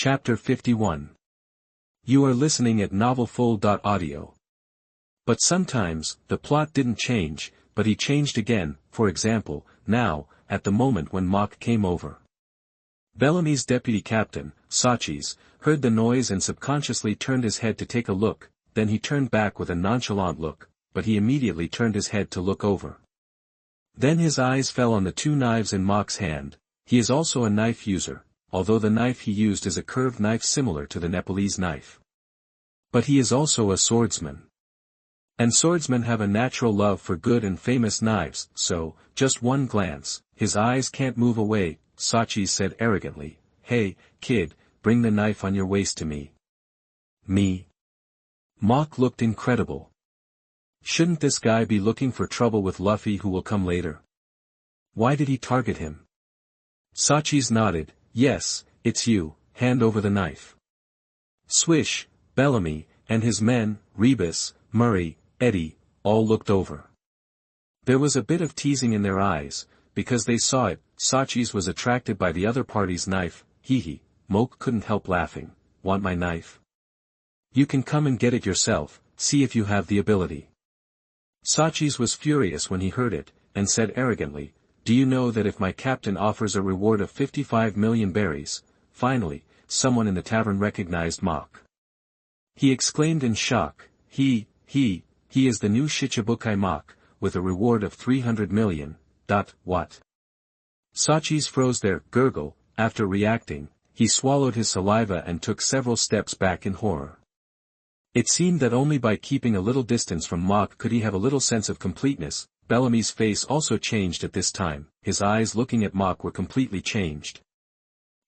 Chapter 51. You are listening at novelfull.audio. But sometimes, the plot didn't change, but he changed again, for example, now, at the moment when Mach came over. Bellamy's deputy captain, Sachis, heard the noise and subconsciously turned his head to take a look, then he turned back with a nonchalant look, but he immediately turned his head to look over. Then his eyes fell on the two knives in Mach's hand. He is also a knife user, although the knife he used is a curved knife similar to the Nepalese knife. But he is also a swordsman. And swordsmen have a natural love for good and famous knives, so, just one glance, his eyes can't move away. Sachis said arrogantly, "Hey, kid, bring the knife on your waist to me." Me? Mach looked incredible. Shouldn't this guy be looking for trouble with Luffy who will come later? Why did he target him? Sachis nodded. "Yes, it's you, hand over the knife." Swish, Bellamy, and his men, Rebus, Murray, Eddie, all looked over. There was a bit of teasing in their eyes, because they saw it. Sachis was attracted by the other party's knife. Hee. Moke couldn't help laughing. "Want my knife? You can come and get it yourself, see if you have the ability." Sachis was furious when he heard it, and said arrogantly, "Do you know that if my captain offers a reward of 55 million berries?" Finally, someone in the tavern recognized Mach. He exclaimed in shock, He is the new Shichibukai Mach, with a reward of 300 million, what? Sachis froze there, gurgle, after reacting, he swallowed his saliva and took several steps back in horror. It seemed that only by keeping a little distance from Mach could he have a little sense of completeness. Bellamy's face also changed at this time, his eyes looking at Mach were completely changed.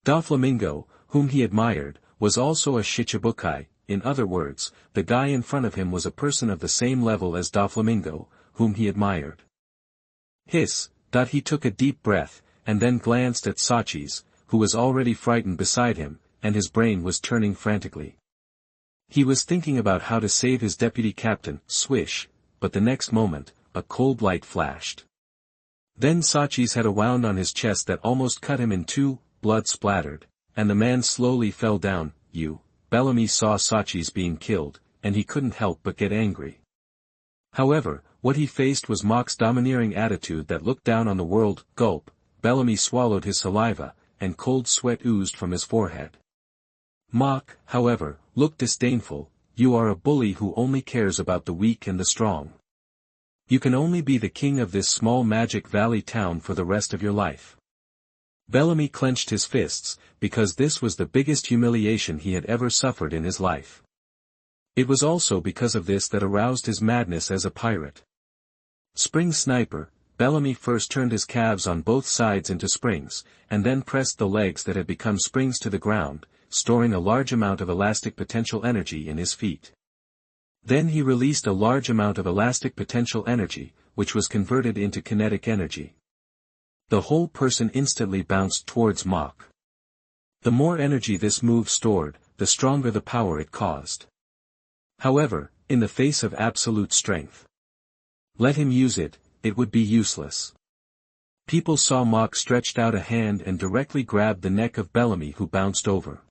Doflamingo, whom he admired, was also a Shichibukai. In other words, the guy in front of him was a person of the same level as Doflamingo, whom he admired. Hiss, he took a deep breath, and then glanced at Sachis, who was already frightened beside him, and his brain was turning frantically. He was thinking about how to save his deputy captain, Swish, but the next moment, a cold light flashed. Then Sachis had a wound on his chest that almost cut him in two, blood splattered, and the man slowly fell down. Bellamy saw Sachis being killed, and he couldn't help but get angry. However, what he faced was Mach's domineering attitude that looked down on the world. Gulp, Bellamy swallowed his saliva, and cold sweat oozed from his forehead. Mach, however, looked disdainful. "You are a bully who only cares about the weak and the strong. You can only be the king of this small Magic Valley town for the rest of your life." Bellamy clenched his fists, because this was the biggest humiliation he had ever suffered in his life. It was also because of this that aroused his madness as a pirate. Spring sniper, Bellamy first turned his calves on both sides into springs, and then pressed the legs that had become springs to the ground, storing a large amount of elastic potential energy in his feet. Then he released a large amount of elastic potential energy, which was converted into kinetic energy. The whole person instantly bounced towards Mach. The more energy this move stored, the stronger the power it caused. However, in the face of absolute strength, let him use it, it would be useless. People saw Mach stretched out a hand and directly grabbed the neck of Bellamy, who bounced over.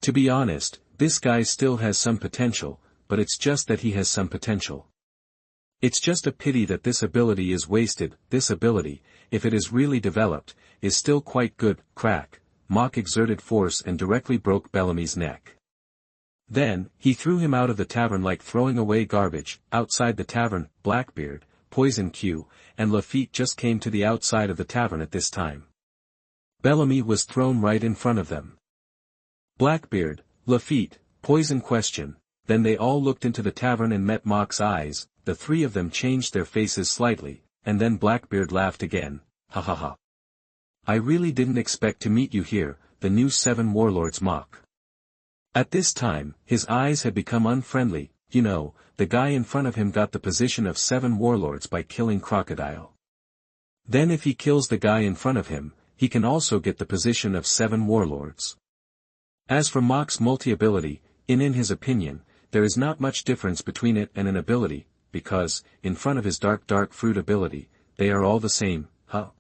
To be honest, this guy still has some potential, but it's just that he has some potential. It's just a pity that this ability is wasted. This ability, if it is really developed, is still quite good. Crack, Mach exerted force and directly broke Bellamy's neck. Then, he threw him out of the tavern like throwing away garbage. Outside the tavern, Blackbeard, Poison Q, and Lafitte just came to the outside of the tavern at this time. Bellamy was thrown right in front of them. Blackbeard, Lafitte, Poison question, then they all looked into the tavern and met Mach's eyes. The three of them changed their faces slightly, and then Blackbeard laughed again. "Ha ha ha. I really didn't expect to meet you here, the new 7 warlords Mach." At this time, his eyes had become unfriendly. The guy in front of him got the position of 7 warlords by killing Crocodile. Then if he kills the guy in front of him, he can also get the position of 7 warlords. As for Mach's multi-ability, in his opinion, there is not much difference between it and an ability, because, in front of his dark fruit ability, they are all the same, huh?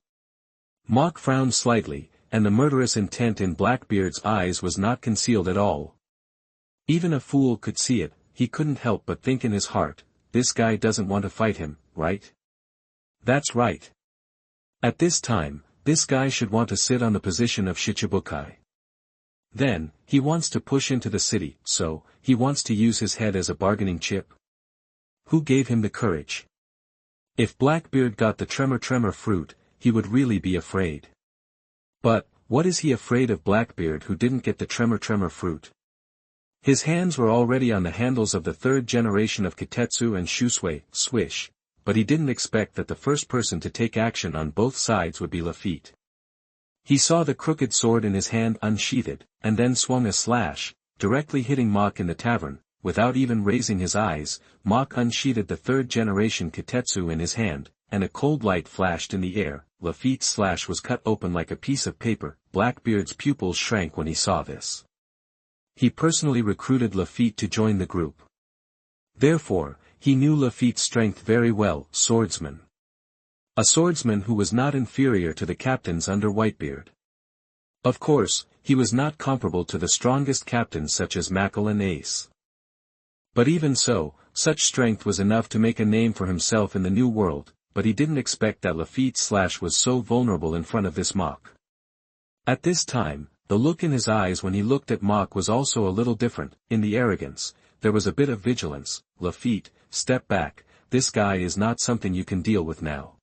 Mach frowned slightly, and the murderous intent in Blackbeard's eyes was not concealed at all. Even a fool could see it. He couldn't help but think in his heart, this guy doesn't want to fight him, right? That's right. At this time, this guy should want to sit on the position of Shichibukai. Then, he wants to push into the city, so, he wants to use his head as a bargaining chip. Who gave him the courage? If Blackbeard got the Tremor-Tremor Fruit, he would really be afraid. But, what is he afraid of Blackbeard who didn't get the Tremor-Tremor Fruit? His hands were already on the handles of the third generation of Kitetsu and Shusui, swish, but he didn't expect that the first person to take action on both sides would be Lafitte. He saw the crooked sword in his hand unsheathed, and then swung a slash, directly hitting Mach in the tavern. Without even raising his eyes, Mach unsheathed the third generation Kitetsu in his hand, and a cold light flashed in the air. Lafitte's slash was cut open like a piece of paper. Blackbeard's pupils shrank when he saw this. He personally recruited Lafitte to join the group. Therefore, he knew Lafitte's strength very well, swordsman. A swordsman who was not inferior to the captains under Whitebeard. Of course, he was not comparable to the strongest captains such as Mackle and Ace. But even so, such strength was enough to make a name for himself in the New World, but he didn't expect that Lafitte's slash was so vulnerable in front of this Mach. At this time, the look in his eyes when he looked at Mach was also a little different. In the arrogance, there was a bit of vigilance. Lafitte, step back, this guy is not something you can deal with now.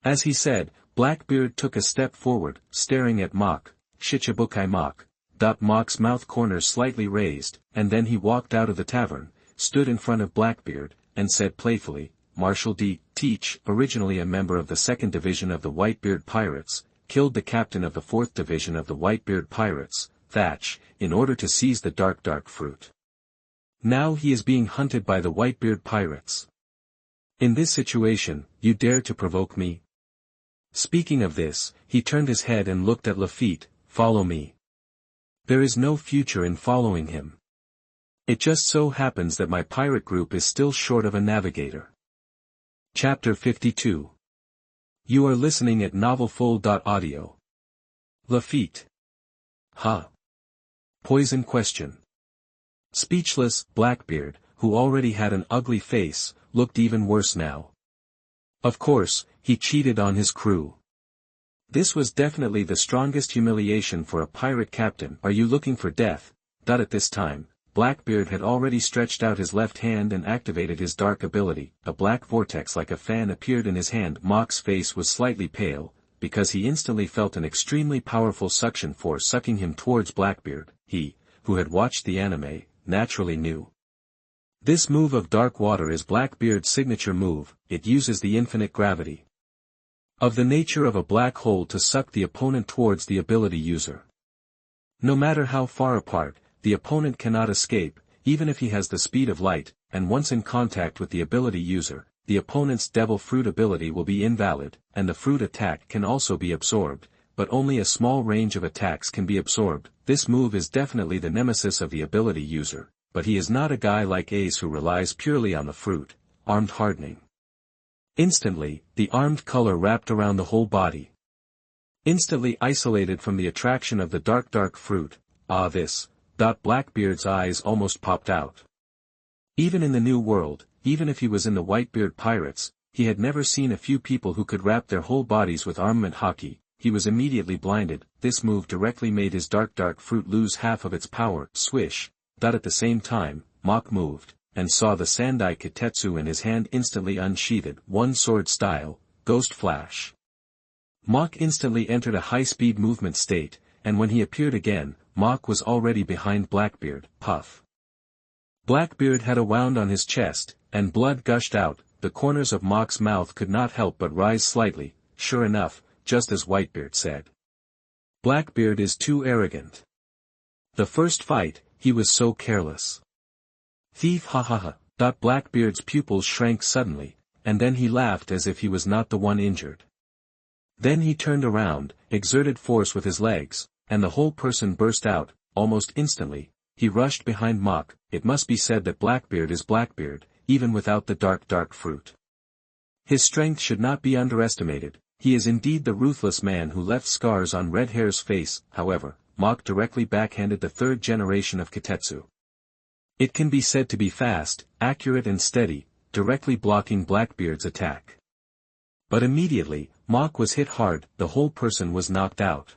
As he said, Blackbeard took a step forward, staring at Mach. Shichibukai Mach. Mach's mouth corners slightly raised, and then he walked out of the tavern, stood in front of Blackbeard, and said playfully, Marshal D. Teach, originally a member of the 2nd Division of the Whitebeard Pirates, killed the captain of the 4th Division of the Whitebeard Pirates, Thatch, in order to seize the dark fruit. Now he is being hunted by the Whitebeard Pirates. In this situation, you dare to provoke me? Speaking of this, he turned his head and looked at Lafitte. Follow me. There is no future in following him. It just so happens that my pirate group is still short of a navigator. Chapter 52. You are listening at novelfull.audio. Lafitte. Huh. Poison question. Speechless, Blackbeard, who already had an ugly face, looked even worse now. Of course, he cheated on his crew. This was definitely the strongest humiliation for a pirate captain. Are you looking for death? At this time, Blackbeard had already stretched out his left hand and activated his dark ability. A black vortex like a fan appeared in his hand. Mach's face was slightly pale, because he instantly felt an extremely powerful suction force sucking him towards Blackbeard. He, who had watched the anime, naturally knew. This move of dark water is Blackbeard's signature move. It uses the infinite gravity of the nature of a black hole to suck the opponent towards the ability user. No matter how far apart, the opponent cannot escape, even if he has the speed of light, and once in contact with the ability user, the opponent's devil fruit ability will be invalid, and the fruit attack can also be absorbed, but only a small range of attacks can be absorbed. This move is definitely the nemesis of the ability user, but he is not a guy like Ace who relies purely on the fruit, armed hardening. Instantly, the armed color wrapped around the whole body. Instantly isolated from the attraction of the dark fruit. This. Blackbeard's eyes almost popped out. Even in the New World, even if he was in the Whitebeard Pirates, he had never seen a few people who could wrap their whole bodies with armament hockey. He was immediately blinded. This move directly made his dark fruit lose half of its power. Swish. At the same time, Mach moved, and saw the Sandai Kitetsu in his hand instantly unsheathed. One sword style, Ghost Flash. Mach instantly entered a high-speed movement state, and when he appeared again, Mach was already behind Blackbeard. Puff. Blackbeard had a wound on his chest, and blood gushed out. The corners of Mach's mouth could not help but rise slightly. Sure enough, just as Whitebeard said. Blackbeard is too arrogant. The first fight, he was so careless. Thief ha ha ha. Blackbeard's pupils shrank suddenly, and then he laughed as if he was not the one injured. Then he turned around, exerted force with his legs, and the whole person burst out. Almost instantly, he rushed behind Mach. It must be said that Blackbeard is Blackbeard, even without the dark fruit. His strength should not be underestimated. He is indeed the ruthless man who left scars on Red Hair's face. However, Mach directly backhanded the third generation of Kitetsu. It can be said to be fast, accurate and steady, directly blocking Blackbeard's attack. But immediately, Mach was hit hard, the whole person was knocked out.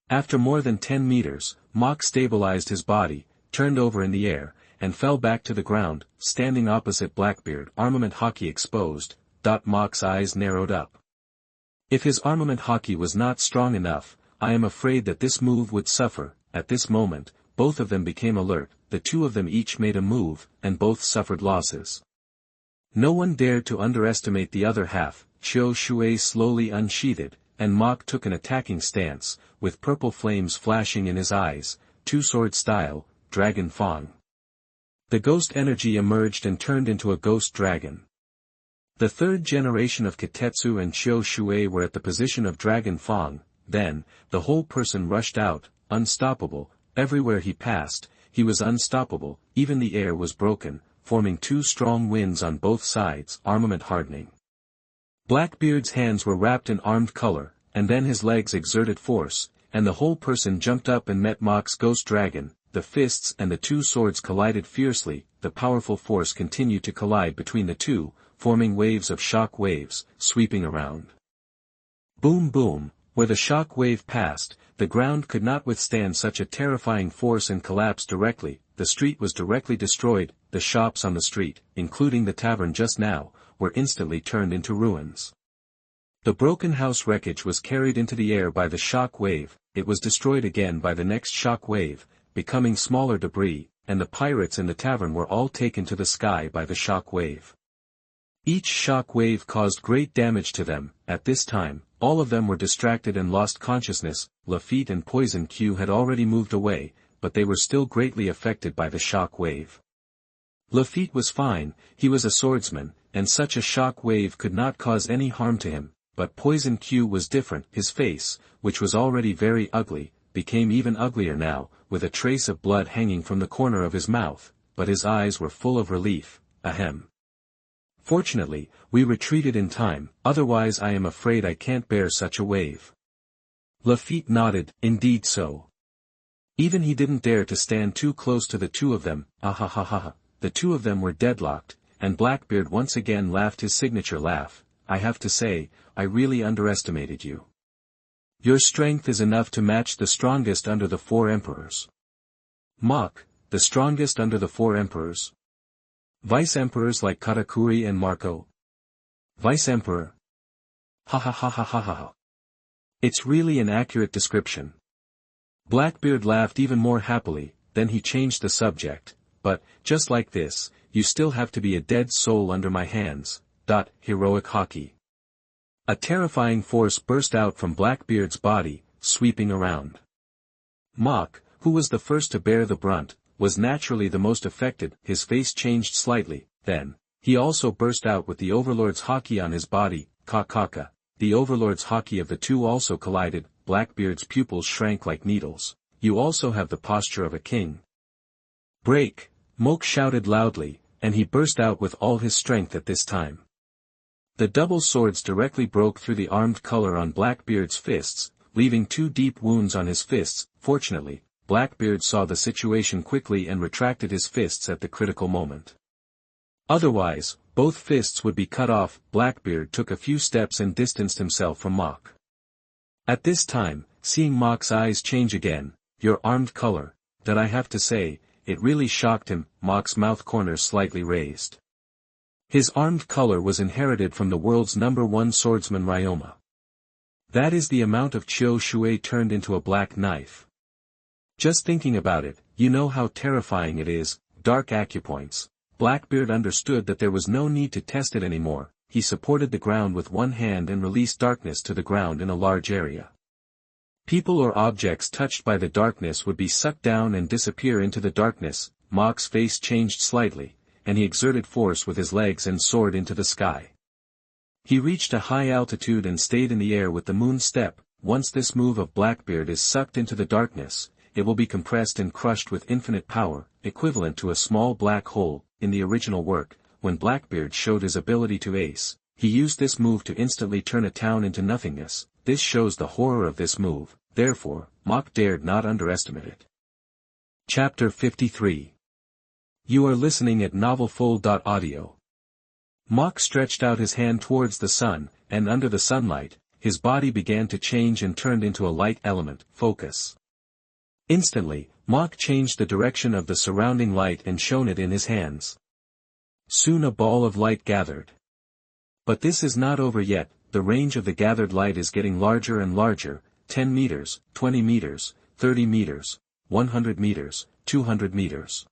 After more than 10 meters, Mach stabilized his body, turned over in the air, and fell back to the ground, standing opposite Blackbeard, armament haki exposed. Mach's eyes narrowed up. If his armament haki was not strong enough, I am afraid that this move would suffer. At this moment, both of them became alert, the two of them each made a move, and both suffered losses. No one dared to underestimate the other half. Qiu Shui slowly unsheathed, and Mach took an attacking stance, with purple flames flashing in his eyes, two-sword style, Dragon Fang. The ghost energy emerged and turned into a ghost dragon. The third generation of Kitetsu and Qiu Shui were at the position of Dragon Fang. Then, the whole person rushed out, unstoppable. Everywhere he passed, he was unstoppable. Even the air was broken, forming two strong winds on both sides, armament hardening. Blackbeard's hands were wrapped in armed color, and then his legs exerted force, and the whole person jumped up and met Mach's ghost dragon. The fists and the two swords collided fiercely. The powerful force continued to collide between the two, forming waves of shock waves, sweeping around. Boom boom, where the shock wave passed, the ground could not withstand such a terrifying force and collapsed directly. The street was directly destroyed. The shops on the street, including the tavern just now, were instantly turned into ruins. The broken house wreckage was carried into the air by the shock wave. It was destroyed again by the next shock wave, becoming smaller debris, and the pirates in the tavern were all taken to the sky by the shock wave. Each shock wave caused great damage to them. At this time, all of them were distracted and lost consciousness. Lafitte and Poison Q had already moved away, but they were still greatly affected by the shock wave. Lafitte was fine, he was a swordsman, and such a shock wave could not cause any harm to him, but Poison Q was different. His face, which was already very ugly, became even uglier now, with a trace of blood hanging from the corner of his mouth, but his eyes were full of relief. Ahem. Fortunately, we retreated in time, otherwise I am afraid I can't bear such a wave. Lafitte nodded, indeed so. Even he didn't dare to stand too close to the two of them. Ahahaha. The two of them were deadlocked, and Blackbeard once again laughed his signature laugh. I have to say, I really underestimated you. Your strength is enough to match the strongest under the 4 emperors. Mach, the strongest under the 4 emperors. Vice-emperors like Katakuri and Marco. Vice-emperor. Ha ha ha ha ha ha. It's really an accurate description. Blackbeard laughed even more happily, then he changed the subject. But, just like this, you still have to be a dead soul under my hands. Heroic haki. A terrifying force burst out from Blackbeard's body, sweeping around. Mach, who was the first to bear the brunt, was naturally the most affected. His face changed slightly, then, he also burst out with the Overlord's haki on his body. Kakaka. The Overlord's haki of the two also collided. Blackbeard's pupils shrank like needles. You also have the posture of a king. Break! Moke shouted loudly, and he burst out with all his strength at this time. The double swords directly broke through the armed color on Blackbeard's fists, leaving 2 deep wounds on his fists. Fortunately, Blackbeard saw the situation quickly and retracted his fists at the critical moment. Otherwise, both fists would be cut off. Blackbeard took a few steps and distanced himself from Mach. At this time, seeing Mach's eyes change again, your armed color, that I have to say, it really shocked him. Mach's mouth corners slightly raised. His armed color was inherited from the world's #1 swordsman Ryoma. That is the amount of Qiu Shui turned into a black knife. Just thinking about it, you know how terrifying it is. Dark acupoints. Blackbeard understood that there was no need to test it anymore. He supported the ground with one hand and released darkness to the ground in a large area. People or objects touched by the darkness would be sucked down and disappear into the darkness. Mach's face changed slightly, and he exerted force with his legs and soared into the sky. He reached a high altitude and stayed in the air with the moon step. Once this move of Blackbeard is sucked into the darkness, it will be compressed and crushed with infinite power, equivalent to a small black hole. In the original work, when Blackbeard showed his ability to ace, he used this move to instantly turn a town into nothingness. This shows the horror of this move, therefore, Mach dared not underestimate it. Chapter 53. You are listening at novelfull.audio. Mach stretched out his hand towards the sun, and under the sunlight, his body began to change and turned into a light element, focus. Instantly, Mach changed the direction of the surrounding light and shone it in his hands. Soon a ball of light gathered. But this is not over yet. The range of the gathered light is getting larger and larger, 10 meters, 20 meters, 30 meters, 100 meters, 200 meters.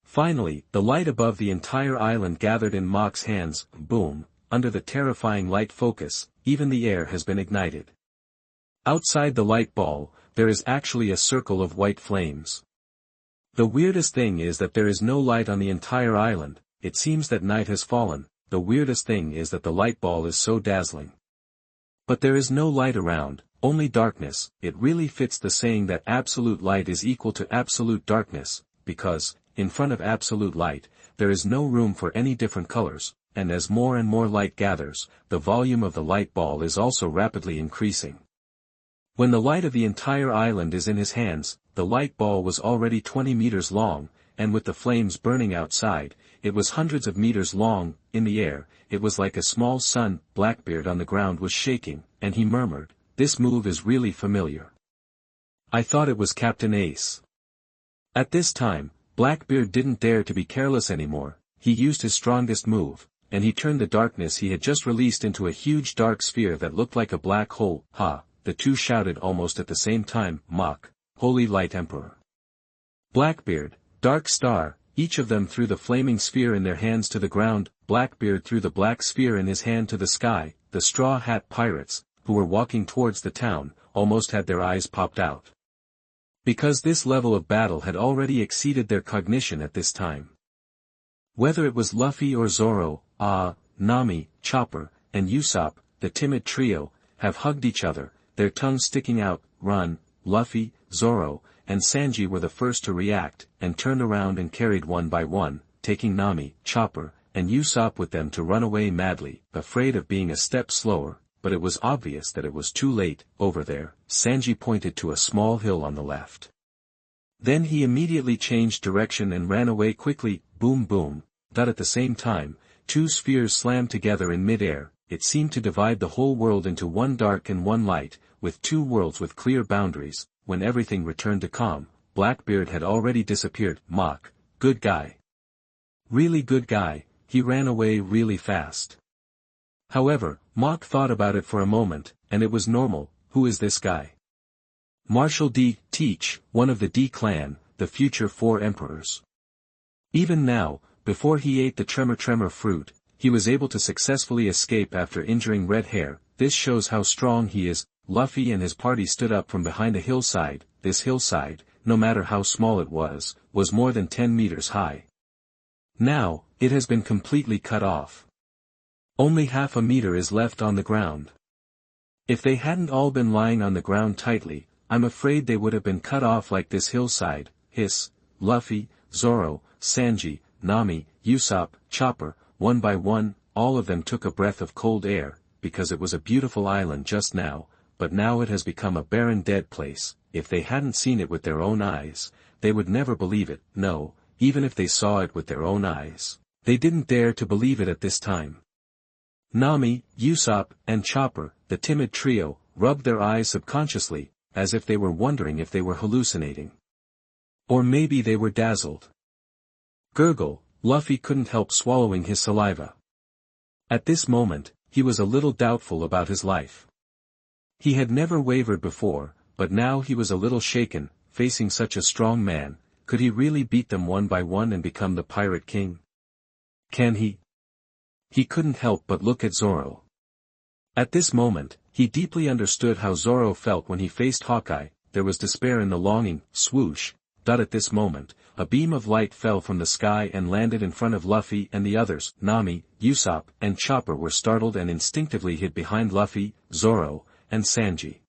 Finally, the light above the entire island gathered in Mach's hands. Boom, under the terrifying light focus, even the air has been ignited. Outside the light ball, there is actually a circle of white flames. The weirdest thing is that there is no light on the entire island. It seems that night has fallen. The weirdest thing is that the light ball is so dazzling. But there is no light around, only darkness. It really fits the saying that absolute light is equal to absolute darkness, because, in front of absolute light, there is no room for any different colors, and as more and more light gathers, the volume of the light ball is also rapidly increasing. When the light of the entire island is in his hands, the light ball was already 20 meters long, and with the flames burning outside, it was hundreds of meters long. In the air, it was like a small sun. Blackbeard on the ground was shaking, and he murmured, "This move is really familiar. I thought it was Captain Ace." At this time, Blackbeard didn't dare to be careless anymore. He used his strongest move, and he turned the darkness he had just released into a huge dark sphere that looked like a black hole. Ha! The two shouted almost at the same time, "Mach, Holy Light Emperor." Blackbeard, Dark Star, each of them threw the flaming sphere in their hands to the ground. Blackbeard threw the black sphere in his hand to the sky. The Straw Hat Pirates, who were walking towards the town, almost had their eyes popped out. Because this level of battle had already exceeded their cognition at this time. Whether it was Luffy or Zoro, Nami, Chopper, and Usopp, the timid trio, have hugged each other, their tongues sticking out. Run, Luffy, Zoro, and Sanji were the first to react, and turned around and carried one by one, taking Nami, Chopper, and Usopp with them to run away madly, afraid of being a step slower, but it was obvious that it was too late. Over there, Sanji pointed to a small hill on the left. Then he immediately changed direction and ran away quickly. Boom boom, that at the same time, two spheres slammed together in mid-air. It seemed to divide the whole world into one dark and one light, with two worlds with clear boundaries. When everything returned to calm, Blackbeard had already disappeared. Mach, good guy. Really good guy. He ran away really fast. However, Mach thought about it for a moment, and it was normal. Who is this guy? Marshal D. Teach, one of the D clan, the future 4 emperors. Even now, before he ate the Tremor-Tremor Fruit, he was able to successfully escape after injuring Red Hair. This shows how strong he is. Luffy and his party stood up from behind a hillside. This hillside, no matter how small it was more than 10 meters high. Now, it has been completely cut off. Only half a meter is left on the ground. If they hadn't all been lying on the ground tightly, I'm afraid they would have been cut off like this hillside. Hiss, Luffy, Zoro, Sanji, Nami, Usopp, Chopper, one by one, all of them took a breath of cold air, because it was a beautiful island just now. But now it has become a barren dead place. If they hadn't seen it with their own eyes, they would never believe it. No, even if they saw it with their own eyes, they didn't dare to believe it at this time. Nami, Usopp, and Chopper, the timid trio, rubbed their eyes subconsciously, as if they were wondering if they were hallucinating. Or maybe they were dazzled. Gurgle, Luffy couldn't help swallowing his saliva. At this moment, he was a little doubtful about his life. He had never wavered before, but now he was a little shaken. Facing such a strong man, could he really beat them one by one and become the Pirate King? Can he? He couldn't help but look at Zoro. At this moment, he deeply understood how Zoro felt when he faced Hawkeye. There was despair in the longing. Swoosh! At this moment, a beam of light fell from the sky and landed in front of Luffy and the others. Nami, Usopp, and Chopper were startled and instinctively hid behind Luffy, Zoro, and Sanji.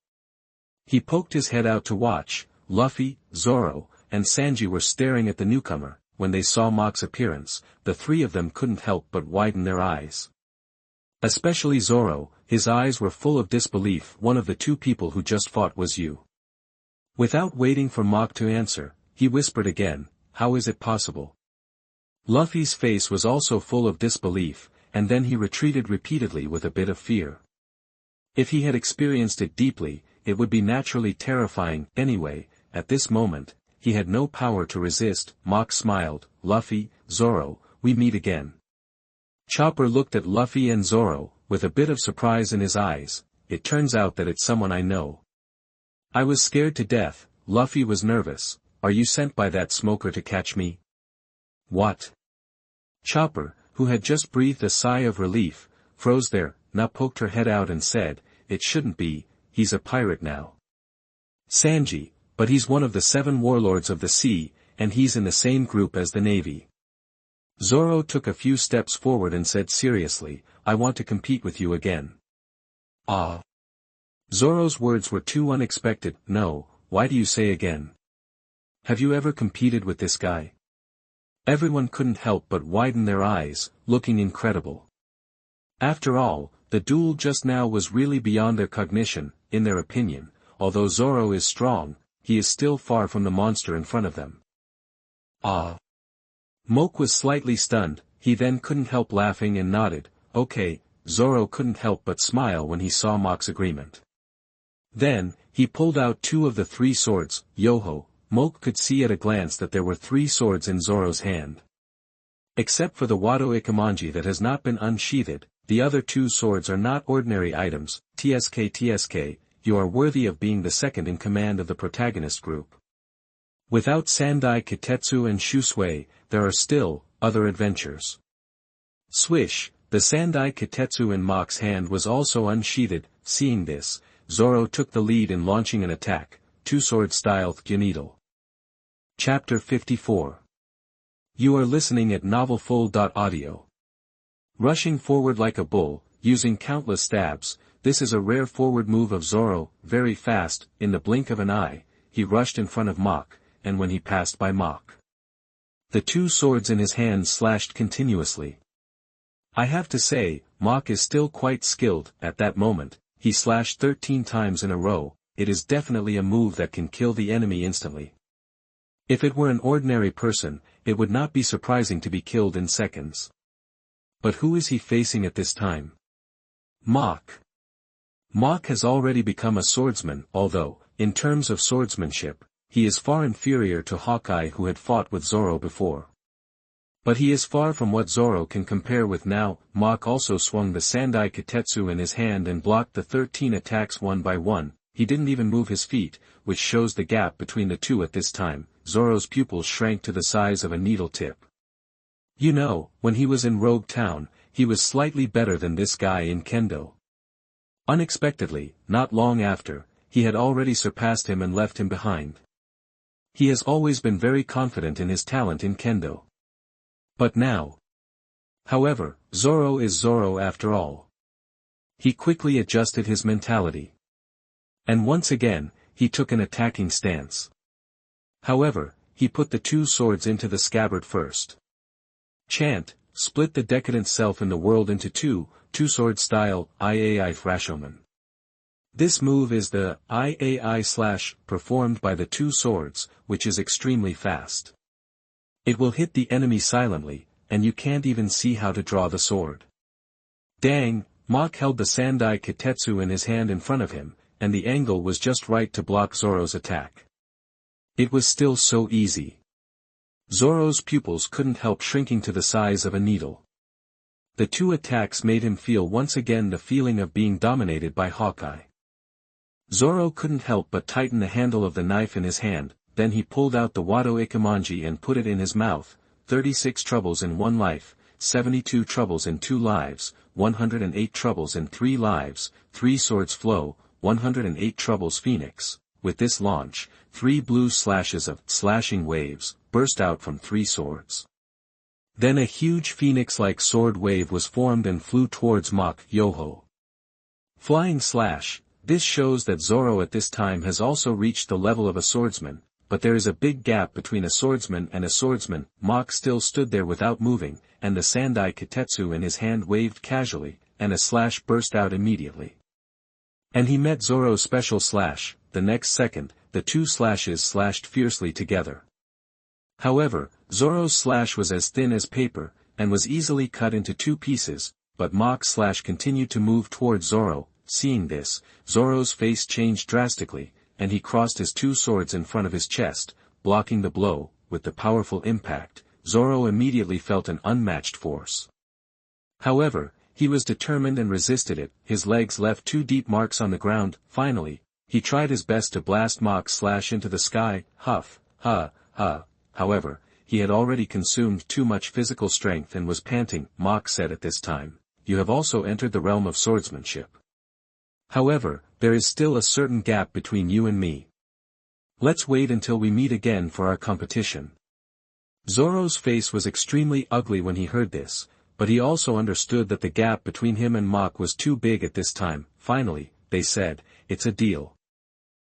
He poked his head out to watch. Luffy, Zoro, and Sanji were staring at the newcomer. When they saw Mach's appearance, the three of them couldn't help but widen their eyes. Especially Zoro, his eyes were full of disbelief. One of the two people who just fought was you. Without waiting for Mach to answer, he whispered again, how is it possible? Luffy's face was also full of disbelief, and then he retreated repeatedly with a bit of fear. If he had experienced it deeply, it would be naturally terrifying. Anyway, at this moment, he had no power to resist. Mach smiled. Luffy, Zoro, we meet again. Chopper looked at Luffy and Zoro, with a bit of surprise in his eyes. It turns out that it's someone I know. I was scared to death. Luffy was nervous. Are you sent by that smoker to catch me? What? Chopper, who had just breathed a sigh of relief, froze there. Na poked her head out and said, it shouldn't be, he's a pirate now. Sanji, but he's one of the 7 warlords of the sea, and he's in the same group as the navy. Zoro took a few steps forward and said seriously, I want to compete with you again. Ah. Zoro's words were too unexpected. No, why do you say again? Have you ever competed with this guy? Everyone couldn't help but widen their eyes, looking incredible. After all, the duel just now was really beyond their cognition. In their opinion, although Zoro is strong, he is still far from the monster in front of them. Ah. Moke was slightly stunned. He then couldn't help laughing and nodded. Okay. Zoro couldn't help but smile when he saw Mok's agreement. Then, he pulled out 2 of the 3 swords. Yoho, Moke could see at a glance that there were 3 swords in Zoro's hand. Except for the Wado Ikemanji that has not been unsheathed, the other 2 swords are not ordinary items. TSK, you are worthy of being the second in command of the protagonist group. Without Sandai Kitetsu and Shusui, there are still other adventures. Swish, the Sandai Kitetsu in Mok's hand was also unsheathed. Seeing this, Zoro took the lead in launching an attack, 2-sword style Gyuneedle. Chapter 54. You are listening at novelfull.audio. Rushing forward like a bull, using countless stabs, this is a rare forward move of Zoro. Very fast, in the blink of an eye, he rushed in front of Mok, and when he passed by Mok, the 2 swords in his hand slashed continuously. I have to say, Mok is still quite skilled. At that moment, he slashed 13 times in a row. It is definitely a move that can kill the enemy instantly. If it were an ordinary person, it would not be surprising to be killed in seconds. But who is he facing at this time? Mok. Mok has already become a swordsman, although, in terms of swordsmanship, he is far inferior to Hawkeye who had fought with Zoro before. But he is far from what Zoro can compare with now. Mok also swung the Sandai Kitetsu in his hand and blocked the 13 attacks one by one. He didn't even move his feet, which shows the gap between the two at this time. Zoro's pupils shrank to the size of a needle tip. You know, when he was in Rogue Town, he was slightly better than this guy in Kendo. Unexpectedly, not long after, he had already surpassed him and left him behind. He has always been very confident in his talent in Kendo. But now. However, Zoro is Zoro after all. He quickly adjusted his mentality. And once again, he took an attacking stance. However, he put the 2 swords into the scabbard first. Chant, split the decadent self in the world into 2-sword style, Iai Frashoman. This move is the Iai/ performed by the 2 swords, which is extremely fast. It will hit the enemy silently, and you can't even see how to draw the sword. Dang, Mok held the Sandai Kitetsu in his hand in front of him, and the angle was just right to block Zoro's attack. It was still so easy. Zoro's pupils couldn't help shrinking to the size of a needle. The 2 attacks made him feel once again the feeling of being dominated by Hawkeye. Zoro couldn't help but tighten the handle of the knife in his hand, then he pulled out the Wado Ikemanji and put it in his mouth. 36 troubles in 1 life, 72 troubles in 2 lives, 108 troubles in 3 lives, 3 swords flow, 108 troubles Phoenix. With this launch, 3 blue slashes of slashing waves burst out from 3 swords. Then a huge phoenix-like sword wave was formed and flew towards Mok. Yoho. Flying slash. This shows that Zoro at this time has also reached the level of a swordsman, but there is a big gap between a swordsman and a swordsman. Mok still stood there without moving, and the Sandai Kitetsu in his hand waved casually, and a slash burst out immediately. And he met Zoro's special slash. The next second, the two slashes slashed fiercely together. However, Zoro's slash was as thin as paper, and was easily cut into two pieces, but Mach's slash continued to move towards Zoro. Seeing this, Zoro's face changed drastically, and he crossed his two swords in front of his chest, blocking the blow. With the powerful impact, Zoro immediately felt an unmatched force. However, he was determined and resisted it. His legs left two deep marks on the ground. Finally, he tried his best to blast Mach's slash into the sky. Huff, ha, ha. However, he had already consumed too much physical strength and was panting. Mach said at this time, "You have also entered the realm of swordsmanship. However, there is still a certain gap between you and me. Let's wait until we meet again for our competition." Zoro's face was extremely ugly when he heard this, but he also understood that the gap between him and Mach was too big at this time. Finally, they said, "It's a deal."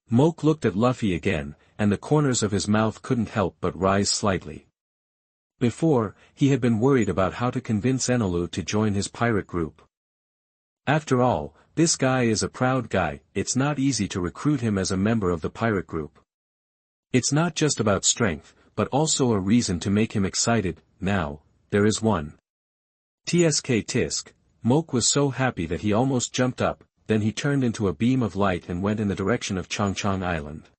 Moke looked at Luffy again, and the corners of his mouth couldn't help but rise slightly. Before, he had been worried about how to convince Enelu to join his pirate group. After all, this guy is a proud guy. It's not easy to recruit him as a member of the pirate group. It's not just about strength, but also a reason to make him excited. Now, there is one. Tisk. Moke was so happy that he almost jumped up, then he turned into a beam of light and went in the direction of Changchang Island.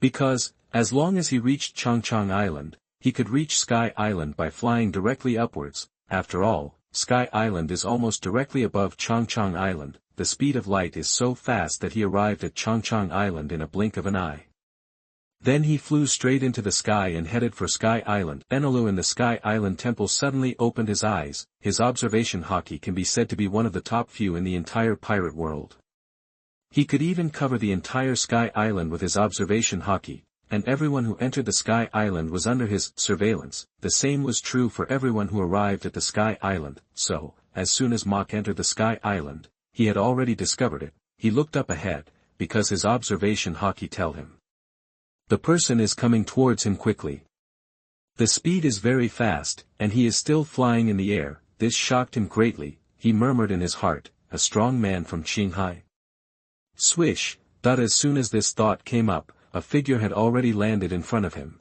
Because, as long as he reached Changchang Island, he could reach Sky Island by flying directly upwards. After all, Sky Island is almost directly above Changchang Island. The speed of light is so fast that he arrived at Changchang Island in a blink of an eye. Then he flew straight into the sky and headed for Sky Island. Enelu in the Sky Island temple suddenly opened his eyes. His observation haki can be said to be one of the top few in the entire pirate world. He could even cover the entire Sky Island with his observation haki, and everyone who entered the Sky Island was under his surveillance. The same was true for everyone who arrived at the Sky Island. So, as soon as Mach entered the Sky Island, he had already discovered it. He looked up ahead, because his observation haki tell him. The person is coming towards him quickly. The speed is very fast, and he is still flying in the air. This shocked him greatly. He murmured in his heart, "A strong man from Qinghai." Swish, but as soon as this thought came up, a figure had already landed in front of him.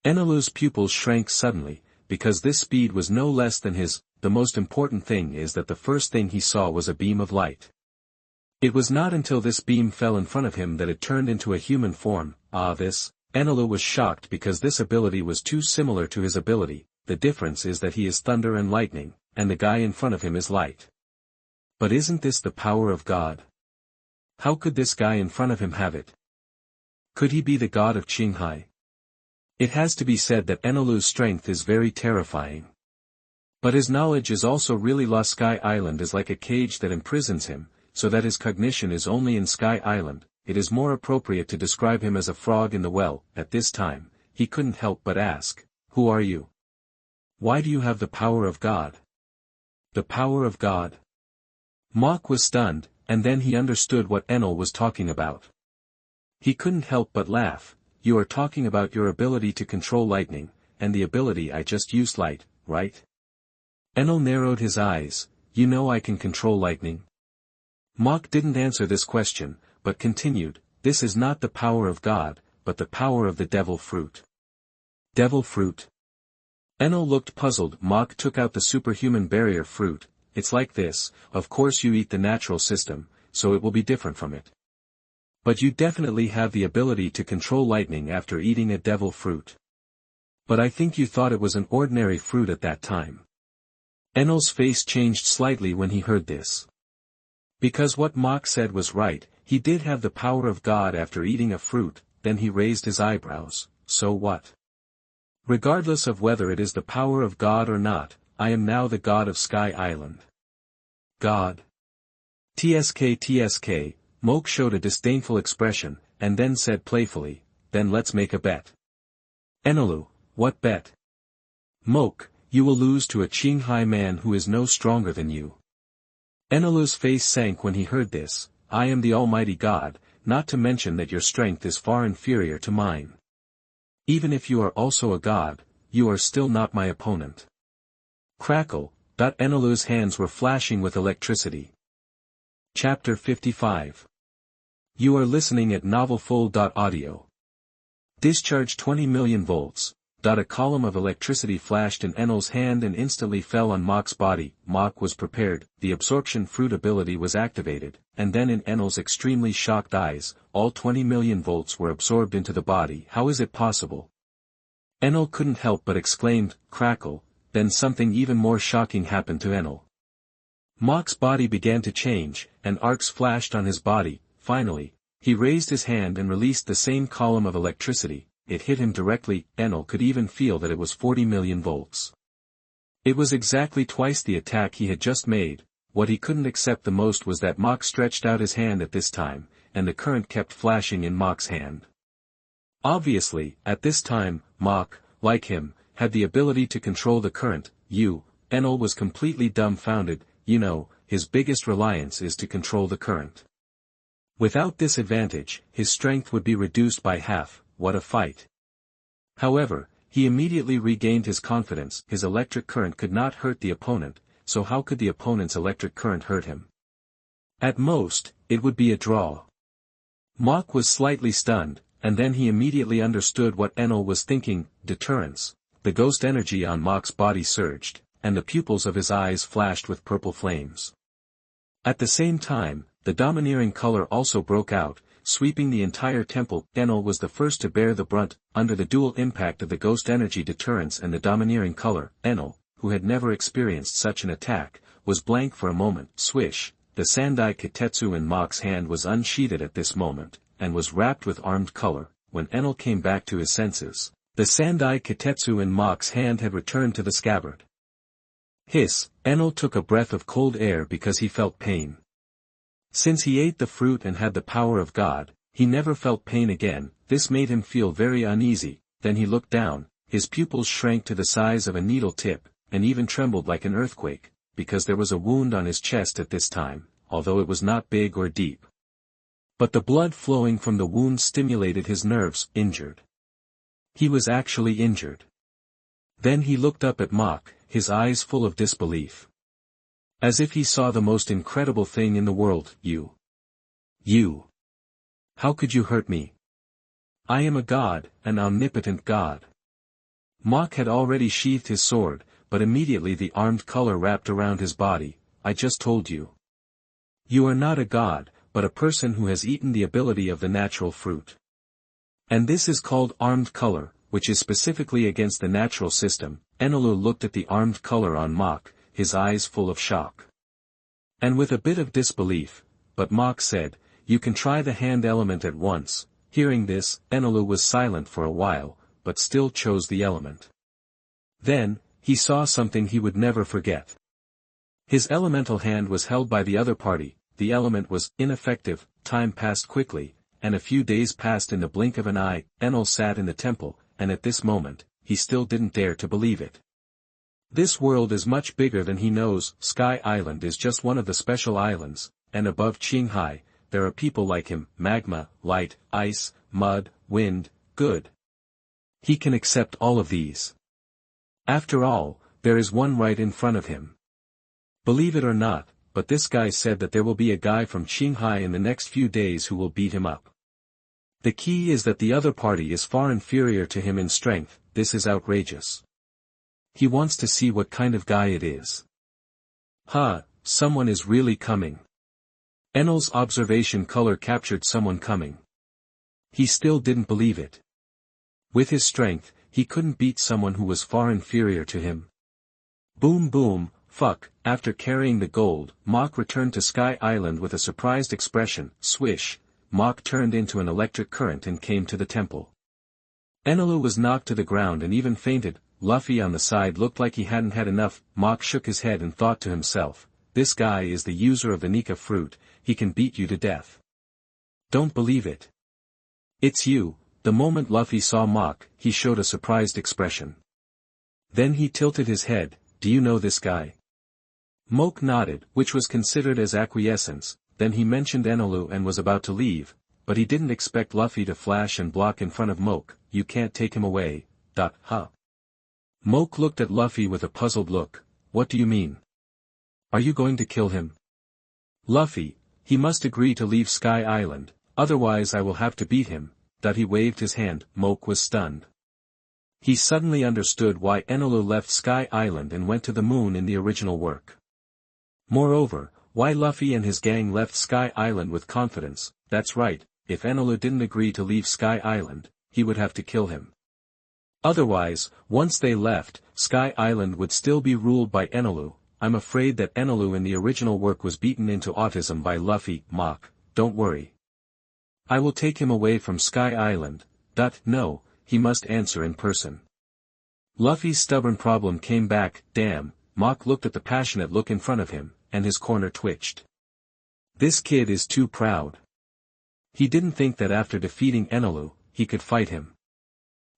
Enelu's pupils shrank suddenly, because this speed was no less than his. The most important thing is that the first thing he saw was a beam of light. It was not until this beam fell in front of him that it turned into a human form. Enelu was shocked because this ability was too similar to his ability. The difference is that he is thunder and lightning, and the guy in front of him is light. But isn't this the power of God? How could this guy in front of him have it? Could he be the god of Qinghai? It has to be said that Enelu's strength is very terrifying. But his knowledge is also really low. Sky Island is like a cage that imprisons him, so that his cognition is only in Sky Island. It is more appropriate to describe him as a frog in the well. At this time, he couldn't help but ask, "Who are you? Why do you have the power of God?" The power of God? Mach was stunned, and then he understood what Enel was talking about. He couldn't help but laugh. "You are talking about your ability to control lightning, and the ability I just used, light, right?" Enel narrowed his eyes. "You know I can control lightning?" Mach didn't answer this question, but continued, "This is not the power of God, but the power of the devil fruit." Devil fruit? Enel looked puzzled. Mach took out the superhuman barrier fruit. "It's like this. Of course you eat the natural system, so it will be different from it. But you definitely have the ability to control lightning after eating a devil fruit. But I think you thought it was an ordinary fruit at that time." Enel's face changed slightly when he heard this. Because what Mach said was right, he did have the power of God after eating a fruit. Then he raised his eyebrows. "So what? Regardless of whether it is the power of God or not, I am now the god of Sky Island." God? Tsk. Moke showed a disdainful expression, and then said playfully, "Then let's make a bet." Enelu, "What bet?" Moke, "You will lose to a Qinghai man who is no stronger than you." Enelu's face sank when he heard this. "I am the Almighty God, not to mention that your strength is far inferior to mine. Even if you are also a god, you are still not my opponent." Crackle, Enelu's hands were flashing with electricity. Chapter 55. You are listening at novelfull.audio. Discharge 20 million volts. A column of electricity flashed in Enel's hand and instantly fell on Mok's body. Mok was prepared, the absorption fruit ability was activated, and then in Enel's extremely shocked eyes, all 20 million volts were absorbed into the body. How is it possible? Enel couldn't help but exclaimed, crackle, then something even more shocking happened to Enel. Mok's body began to change, and arcs flashed on his body. Finally, he raised his hand and released the same column of electricity. It hit him directly. Enel could even feel that it was 40 million volts. It was exactly twice the attack he had just made. What he couldn't accept the most was that Mok stretched out his hand at this time, and the current kept flashing in Mok's hand. Obviously, at this time, Mok, like him, had the ability to control the current. Enel was completely dumbfounded. His biggest reliance is to control the current. Without this advantage, his strength would be reduced by half. What a fight. However, he immediately regained his confidence. His electric current could not hurt the opponent, so how could the opponent's electric current hurt him? At most, it would be a draw. Mok was slightly stunned, and then he immediately understood what Enel was thinking. Deterrence. The ghost energy on Mok's body surged, and the pupils of his eyes flashed with purple flames. At the same time, the domineering color also broke out, sweeping the entire temple. Enel was the first to bear the brunt, under the dual impact of the ghost energy deterrence and the domineering color. Enel, who had never experienced such an attack, was blank for a moment. Swish, the Sandai Kitetsu in Mok's hand was unsheathed at this moment, and was wrapped with armed color. When Enel came back to his senses, the Sandai Kitetsu in Mok's hand had returned to the scabbard. Hiss, Enel took a breath of cold air because he felt pain. Since he ate the fruit and had the power of God, he never felt pain again. This made him feel very uneasy. Then he looked down, his pupils shrank to the size of a needle tip, and even trembled like an earthquake, because there was a wound on his chest at this time, although it was not big or deep. But the blood flowing from the wound stimulated his nerves. Injured. He was actually injured. Then he looked up at Mok, his eyes full of disbelief. As if he saw the most incredible thing in the world. You. How could you hurt me? I am a god, an omnipotent god. Mok had already sheathed his sword, but immediately the armed color wrapped around his body. I just told you. You are not a god, but a person who has eaten the ability of the natural fruit. And this is called armed color, which is specifically against the natural system. Enelu looked at the armed color on Mok, his eyes full of shock. And with a bit of disbelief, but Mok said, you can try the hand element at once. Hearing this, Enelu was silent for a while, but still chose the element. Then, he saw something he would never forget. His elemental hand was held by the other party. The element was ineffective. Time passed quickly, and a few days passed in the blink of an eye. Enel sat in the temple, and at this moment, he still didn't dare to believe it. This world is much bigger than he knows. Sky Island is just one of the special islands, and above Qinghai, there are people like him. Magma, light, ice, mud, wind, good. He can accept all of these. After all, there is one right in front of him. Believe it or not, but this guy said that there will be a guy from Qinghai in the next few days who will beat him up. The key is that the other party is far inferior to him in strength. This is outrageous. He wants to see what kind of guy it is. Someone is really coming. Enel's observation color captured someone coming. He still didn't believe it. With his strength, he couldn't beat someone who was far inferior to him. Boom boom, fuck. After carrying the gold, Mok returned to Sky Island with a surprised expression. Swish, Mok turned into an electric current and came to the temple. Enelu was knocked to the ground and even fainted. Luffy on the side looked like he hadn't had enough. Mok shook his head and thought to himself, this guy is the user of the Nika Fruit, he can beat you to death. Don't believe it. It's you. The moment Luffy saw Mok, he showed a surprised expression. Then he tilted his head. Do you know this guy? Mok nodded, which was considered as acquiescence. Then he mentioned Enelu and was about to leave, but he didn't expect Luffy to flash and block in front of Mok. You can't take him away. Mok looked at Luffy with a puzzled look. What do you mean? Are you going to kill him? Luffy, he must agree to leave Sky Island, otherwise I will have to beat him. That he waved his hand. Moke was stunned. He suddenly understood why Enelu left Sky Island and went to the moon in the original work. Moreover, why Luffy and his gang left Sky Island with confidence. That's right, if Enelu didn't agree to leave Sky Island, he would have to kill him. Otherwise, once they left, Sky Island would still be ruled by Enelu. I'm afraid that Enelu in the original work was beaten into autism by Luffy. Mock, don't worry. I will take him away from Sky Island. No, he must answer in person. Luffy's stubborn problem came back. Damn, Mock looked at the passionate look in front of him, and his corner twitched. This kid is too proud. He didn't think that after defeating Enelu, he could fight him.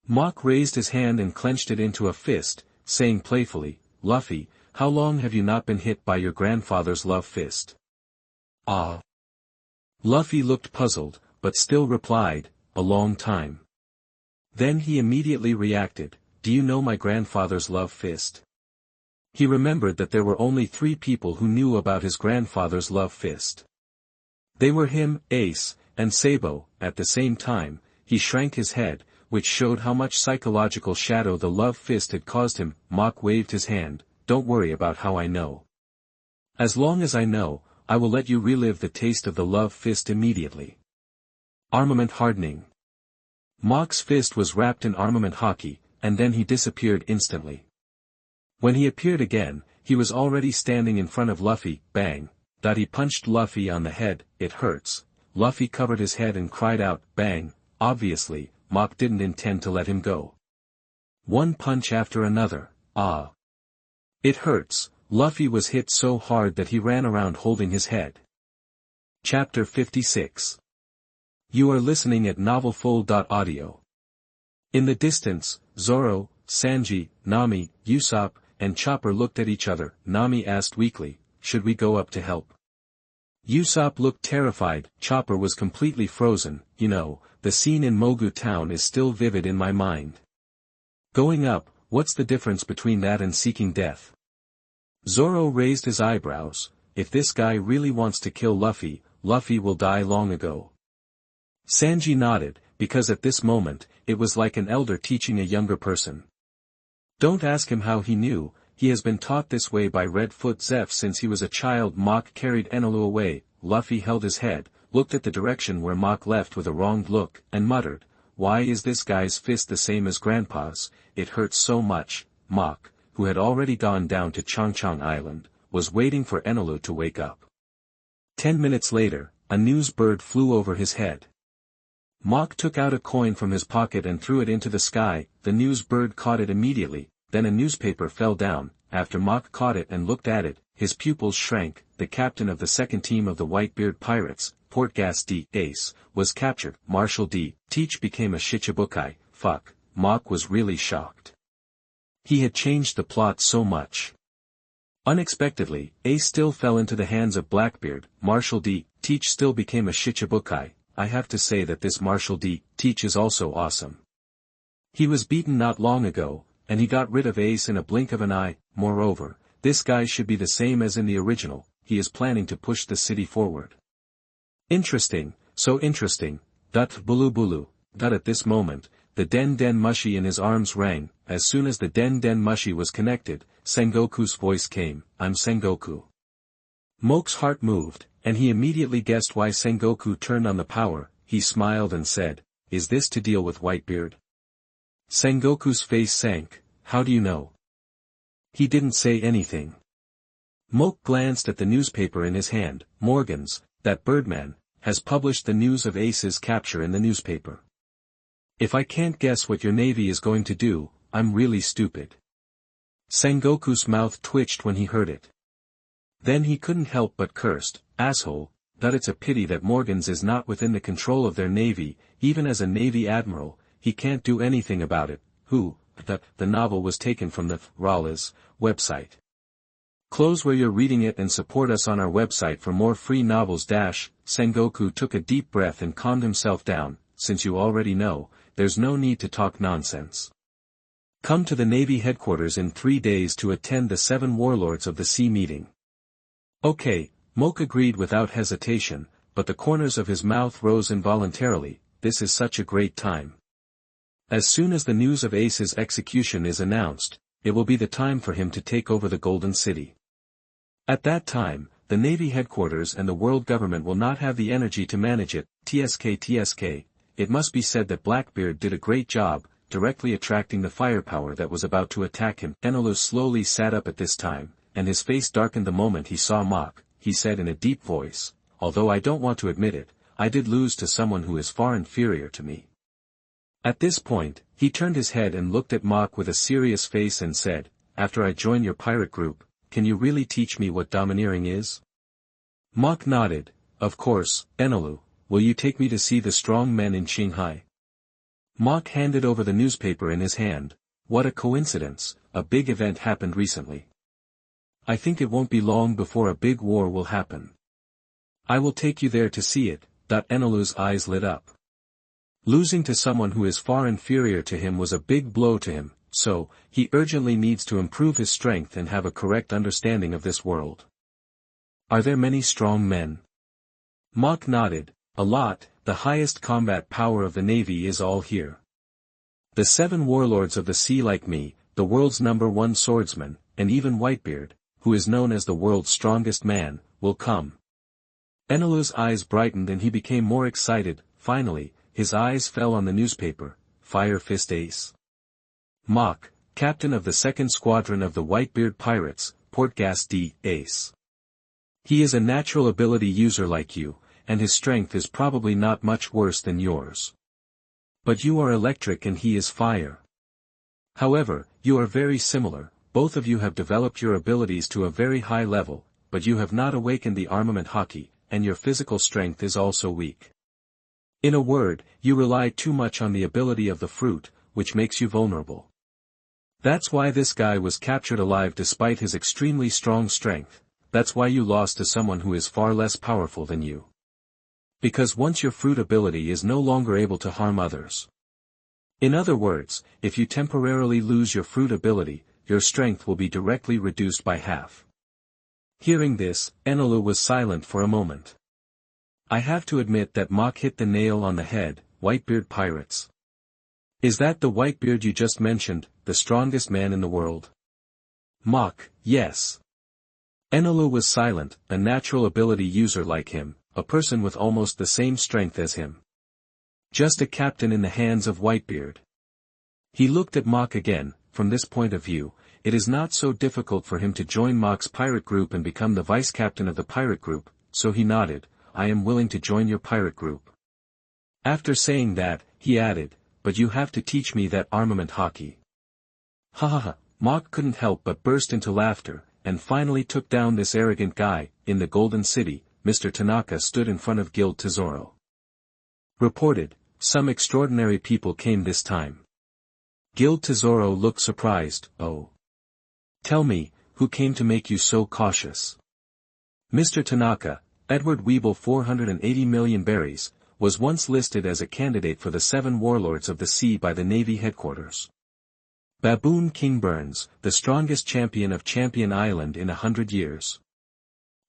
Mock raised his hand and clenched it into a fist, saying playfully, Luffy, how long have you not been hit by your grandfather's love fist? Ah. Luffy looked puzzled, but still replied, a long time. Then he immediately reacted, do you know my grandfather's love fist? He remembered that there were only 3 people who knew about his grandfather's love fist. They were him, Ace, and Sabo. At the same time, he shrank his head, which showed how much psychological shadow the love fist had caused him. Mock waved his hand, don't worry about how I know. As long as I know, I will let you relive the taste of the love fist immediately. Armament hardening. Mock's fist was wrapped in armament hockey, and then he disappeared instantly. When he appeared again, he was already standing in front of Luffy. Bang! He punched Luffy on the head. It hurts. Luffy covered his head and cried out, bang! Obviously, Mock didn't intend to let him go. One punch after another. Ah! It hurts. Luffy was hit so hard that he ran around holding his head. Chapter 56. You are listening at novelfull.audio. In the distance, Zoro, Sanji, Nami, Usopp, and Chopper looked at each other. Nami asked weakly, should we go up to help? Usopp looked terrified. Chopper was completely frozen. You know, the scene in Mogu Town is still vivid in my mind. Going up, what's the difference between that and seeking death? Zoro raised his eyebrows. If this guy really wants to kill Luffy, Luffy will die long ago. Sanji nodded, because at this moment, it was like an elder teaching a younger person. Don't ask him how he knew, he has been taught this way by Redfoot Zeph since he was a child. Mock carried Enelu away. Luffy held his head, looked at the direction where Mock left with a wronged look, and muttered, why is this guy's fist the same as Grandpa's? It hurts so much. Mock, who had already gone down to Changchang Island, was waiting for Enelu to wake up. 10 minutes later, a news bird flew over his head. Mock took out a coin from his pocket and threw it into the sky. The news bird caught it immediately, then a newspaper fell down. After Mock caught it and looked at it, his pupils shrank. The captain of the second team of the Whitebeard Pirates, Portgas D. Ace, was captured. Marshal D. Teach became a Shichibukai. Fuck, Mock was really shocked. He had changed the plot so much. Unexpectedly, Ace still fell into the hands of Blackbeard. Marshal D. Teach still became a Shichibukai. I have to say that this Marshal D. Teach is also awesome. He was beaten not long ago, and he got rid of Ace in a blink of an eye. Moreover, this guy should be the same as in the original. He is planning to push the city forward. Interesting, so interesting. Bulu bulu. At this moment, the Den Den Mushi in his arms rang. As soon as the Den Den Mushi was connected, Sengoku's voice came. I'm Sengoku. Moke's heart moved, and he immediately guessed why Sengoku turned on the power. He smiled and said, is this to deal with Whitebeard? Sengoku's face sank. How do you know? He didn't say anything. Moke glanced at the newspaper in his hand. Morgan's, that Birdman, has published the news of Ace's capture in the newspaper. If I can't guess what your navy is going to do, I'm really stupid. Sengoku's mouth twitched when he heard it. Then he couldn't help but cursed, asshole. It's a pity that Morgan's is not within the control of their navy. Even as a navy admiral, he can't do anything about it. Who? The novel was taken from the Rala's website. Close where you're reading it and support us on our website for more free novels. Sengoku took a deep breath and calmed himself down. Since you already know, there's no need to talk nonsense. Come to the Navy headquarters in 3 days to attend the 7 Warlords of the Sea meeting. Okay, Moke agreed without hesitation, but the corners of his mouth rose involuntarily. This is such a great time. As soon as the news of Ace's execution is announced, it will be the time for him to take over the Golden City. At that time, the Navy headquarters and the world government will not have the energy to manage it. TSK. It must be said that Blackbeard did a great job, directly attracting the firepower that was about to attack him. Enelu slowly sat up at this time, and his face darkened the moment he saw Mok. He said in a deep voice, "Although I don't want to admit it, I did lose to someone who is far inferior to me." At this point, he turned his head and looked at Mok with a serious face and said, "After I join your pirate group, can you really teach me what domineering is?" Mok nodded. "Of course, Enelu, will you take me to see the strong men in Shanghai?" Mok handed over the newspaper in his hand. "What a coincidence, a big event happened recently. I think it won't be long before a big war will happen. I will take you there to see it." Enelu's eyes lit up. Losing to someone who is far inferior to him was a big blow to him, so, he urgently needs to improve his strength and have a correct understanding of this world. "Are there many strong men?" Mok nodded. "A lot. The highest combat power of the Navy is all here. The 7 warlords of the sea like me, the world's #1 swordsman, and even Whitebeard, who is known as the world's strongest man, will come." Enelu's eyes brightened and he became more excited. Finally, his eyes fell on the newspaper. Fire Fist Ace. Mok, captain of the 2nd Squadron of the Whitebeard Pirates, Portgas D. Ace. He is a natural ability user like you, and his strength is probably not much worse than yours. But you are electric and he is fire. However, you are very similar. Both of you have developed your abilities to a very high level, but you have not awakened the armament hockey, and your physical strength is also weak. In a word, you rely too much on the ability of the fruit, which makes you vulnerable. That's why this guy was captured alive despite his extremely strong strength. That's why you lost to someone who is far less powerful than you. Because once your fruit ability is no longer able to harm others. In other words, if you temporarily lose your fruit ability, your strength will be directly reduced by half. Hearing this, Enelu was silent for a moment. I have to admit that Mok hit the nail on the head. Whitebeard Pirates. Is that the Whitebeard you just mentioned, the strongest man in the world? Mok, yes. Enelu was silent, a natural ability user like him, a person with almost the same strength as him. Just a captain in the hands of Whitebeard. He looked at Mok again. From this point of view, it is not so difficult for him to join Mok's pirate group and become the vice-captain of the pirate group, so he nodded. I am willing to join your pirate group. After saying that, he added, but you have to teach me that armament hockey. Ha ha ha, Mok couldn't help but burst into laughter, and finally took down this arrogant guy. In the Golden City, Mr. Tanaka stood in front of Guild Tesoro. Reported, some extraordinary people came this time. Guild Tesoro looked surprised. Oh. Tell me, who came to make you so cautious? Mr. Tanaka, Edward Weeble 480 million berries, was once listed as a candidate for the 7 warlords of the sea by the Navy headquarters. Baboon King Burns, the strongest champion of Champion Island in 100 years.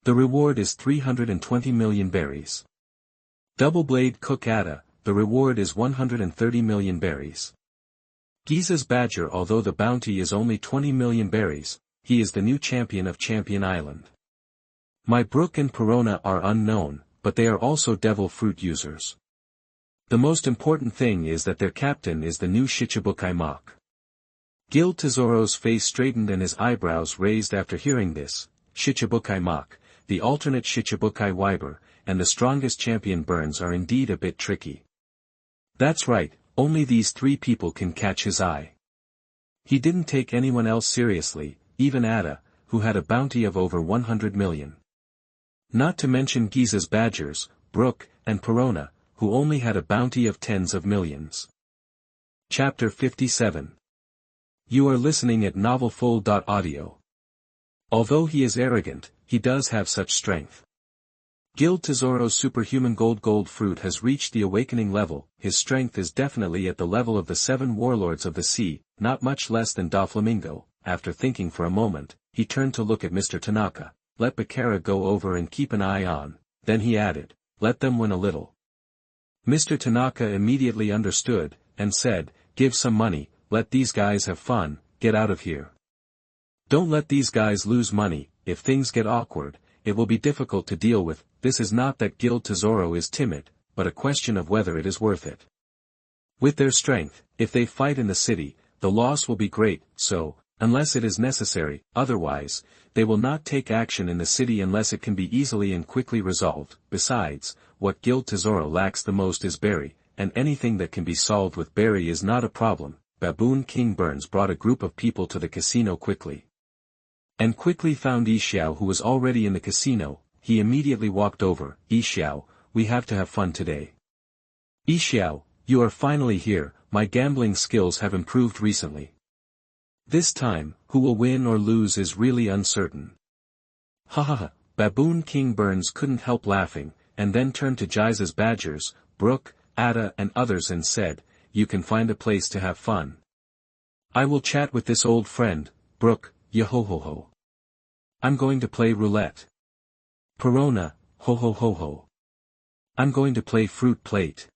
The reward is 320 million berries. Double Blade Cook Ada, the reward is 130 million berries. Giza's Badger, although the bounty is only 20 million berries, he is the new champion of Champion Island. My Brook and Perona are unknown, but they are also devil fruit users. The most important thing is that their captain is the new Shichibukai Mok. Guild Tesoro's face straightened and his eyebrows raised after hearing this. Shichibukai Mok, the alternate Shichibukai Wyber, and the strongest champion Burns are indeed a bit tricky. That's right, only these 3 people can catch his eye. He didn't take anyone else seriously, even Ada, who had a bounty of over 100 million. Not to mention Giza's Badgers, Brook, and Perona, who only had a bounty of tens of millions. Chapter 57. You are listening at novelfull.audio. Although he is arrogant, he does have such strength. Guild Tesoro's superhuman gold fruit has reached the awakening level. His strength is definitely at the level of the 7 warlords of the sea, not much less than Doflamingo. After thinking for a moment, he turned to look at Mr. Tanaka. let Bakara go over and keep an eye on, then he added, let them win a little. Mr. Tanaka immediately understood, and said, give some money, let these guys have fun, get out of here. Don't let these guys lose money, if things get awkward, it will be difficult to deal with. This is not that Guild Tesoro is timid, but a question of whether it is worth it. With their strength, if they fight in the city, the loss will be great, so, unless it is necessary, otherwise, they will not take action in the city unless it can be easily and quickly resolved. Besides, what Guild Tesoro lacks the most is berry, and anything that can be solved with berry is not a problem. Baboon King Burns brought a group of people to the casino quickly. And quickly found Yixiao, who was already in the casino. He immediately walked over. Yixiao, we have to have fun today. Yixiao, you are finally here. My gambling skills have improved recently. This time, who will win or lose is really uncertain. Ha ha ha. Baboon King Burns couldn't help laughing, and then turned to Jiza's badgers, Brook, Ada and others and said, you can find a place to have fun. I will chat with this old friend, Brook, yo-ho-ho-ho. I'm going to play roulette. Perona, ho-ho-ho-ho. I'm going to play fruit plate.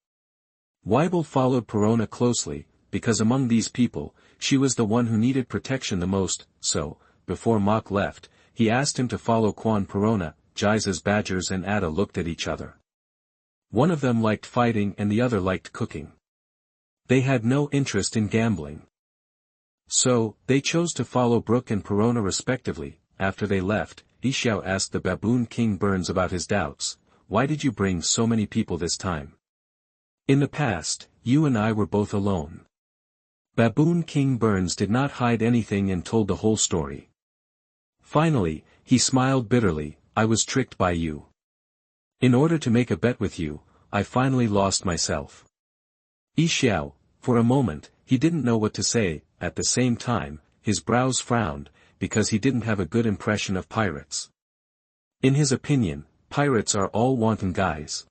Weibel followed Perona closely, because among these people, she was the one who needed protection the most, so, before Mok left, he asked him to follow Quan. Perona, Jiza's badgers and Ada looked at each other. One of them liked fighting and the other liked cooking. They had no interest in gambling. So, they chose to follow Brook and Perona respectively. After they left, Yixiao asked the Baboon King Burns about his doubts. Why did you bring so many people this time? In the past, you and I were both alone. Baboon King Burns did not hide anything and told the whole story. Finally, he smiled bitterly, I was tricked by you. In order to make a bet with you, I finally lost myself. Yixiao, for a moment, he didn't know what to say. At the same time, his brows frowned, because he didn't have a good impression of pirates. In his opinion, pirates are all wanton guys.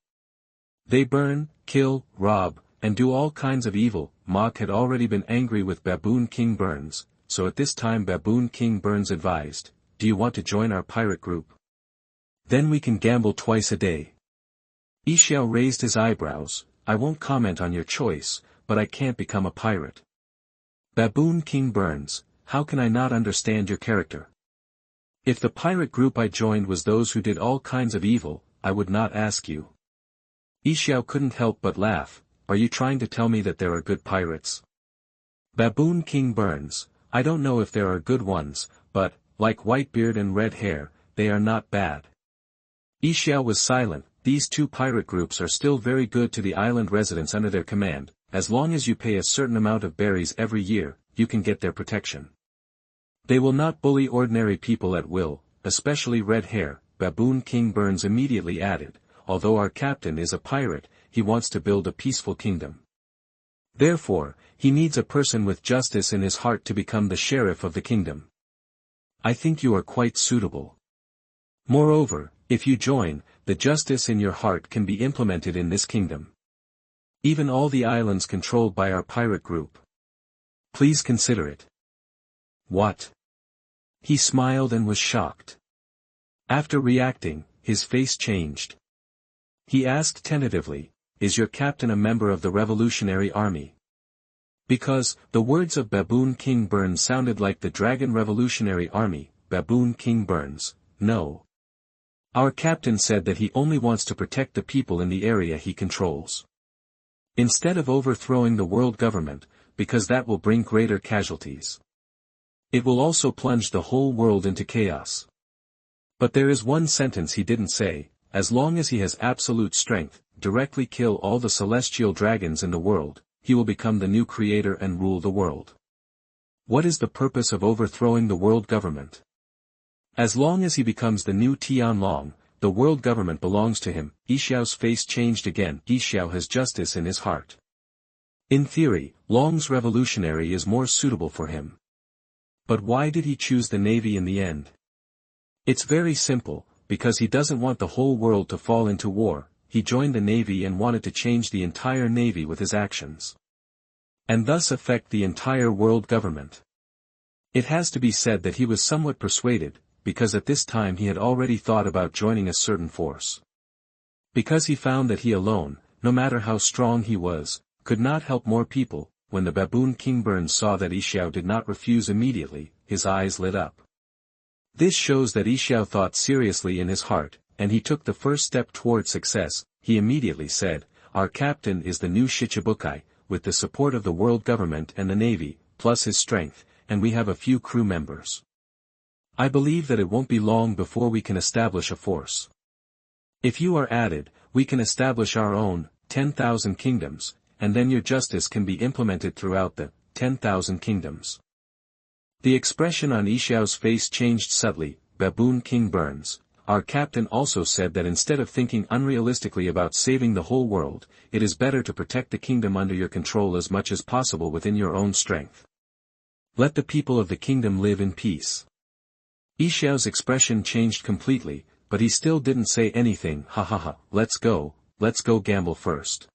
They burn, kill, rob, and do all kinds of evil. Mok had already been angry with Baboon King Burns, so at this time Baboon King Burns advised, do you want to join our pirate group? Then we can gamble twice a day. Yixiao raised his eyebrows, I won't comment on your choice, but I can't become a pirate. Baboon King Burns, how can I not understand your character? If the pirate group I joined was those who did all kinds of evil, I would not ask you. Yixiao couldn't help but laugh, are you trying to tell me that there are good pirates? Baboon King Burns, I don't know if there are good ones, but, like Whitebeard and Red Hair, they are not bad. Yixiao was silent. These two pirate groups are still very good to the island residents under their command. As long as you pay a certain amount of berries every year, you can get their protection. They will not bully ordinary people at will, especially Red Hair. Baboon King Burns immediately added, although our captain is a pirate, he wants to build a peaceful kingdom. Therefore, he needs a person with justice in his heart to become the sheriff of the kingdom. I think you are quite suitable. Moreover, if you join, the justice in your heart can be implemented in this kingdom. Even all the islands controlled by our pirate group. Please consider it. What? He smiled and was shocked. After reacting, his face changed. He asked tentatively, is your captain a member of the Revolutionary Army? Because, the words of Baboon King Burns sounded like the Dragon Revolutionary Army. Baboon King Burns, no. Our captain said that he only wants to protect the people in the area he controls. Instead of overthrowing the world government, because that will bring greater casualties. It will also plunge the whole world into chaos. But there is one sentence he didn't say, as long as he has absolute strength, directly kill all the celestial dragons in the world, he will become the new creator and rule the world. What is the purpose of overthrowing the world government? As long as he becomes the new Tianlong, the world government belongs to him. Yixiao's face changed again. Yixiao has justice in his heart. In theory, Long's revolutionary is more suitable for him. But why did he choose the navy in the end? It's very simple, because he doesn't want the whole world to fall into war. He joined the navy and wanted to change the entire navy with his actions. And thus affect the entire world government. It has to be said that he was somewhat persuaded. because at this time he had already thought about joining a certain force. Because he found that he alone, no matter how strong he was, could not help more people. When the baboon King Burns saw that Xiao did not refuse immediately, his eyes lit up. This shows that Xiao thought seriously in his heart, and he took the first step toward success. He immediately said, "Our captain is the new Shichibukai, with the support of the world government and the navy, plus his strength, and we have a few crew members. I believe that it won't be long before we can establish a force. If you are added, we can establish our own 10,000 kingdoms, and then your justice can be implemented throughout the 10,000 kingdoms." The expression on Xiao's face changed subtly. Baboon King Burns, our captain, also said that instead of thinking unrealistically about saving the whole world, it is better to protect the kingdom under your control as much as possible within your own strength. Let the people of the kingdom live in peace. Xiao's expression changed completely, but he still didn't say anything. Ha ha ha, let's go gamble first.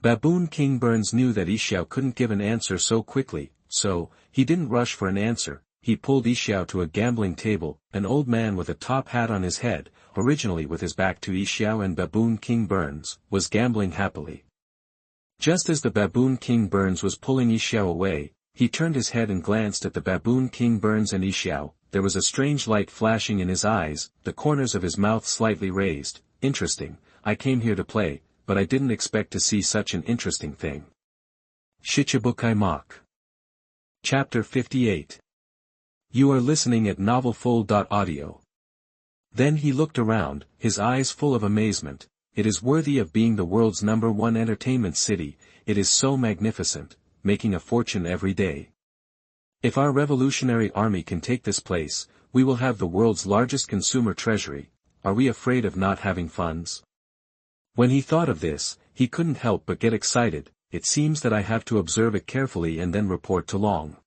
Baboon King Burns knew that Xiao couldn't give an answer so quickly, so, he didn't rush for an answer. He pulled Xiao to a gambling table. An old man with a top hat on his head, originally with his back to Xiao and Baboon King Burns, was gambling happily. Just as the Baboon King Burns was pulling Xiao away, he turned his head and glanced at the Baboon King Burns and Xiao. There was a strange light flashing in his eyes, the corners of his mouth slightly raised. Interesting, I came here to play, but I didn't expect to see such an interesting thing. Shichibukai Mock. Chapter 58. You are listening at novelfull.audio. Then he looked around, his eyes full of amazement. It is worthy of being the world's #1 entertainment city. It is so magnificent, making a fortune every day. If our revolutionary army can take this place, we will have the world's largest consumer treasury. Are we afraid of not having funds? When he thought of this, he couldn't help but get excited. It seems that I have to observe it carefully and then report to Long.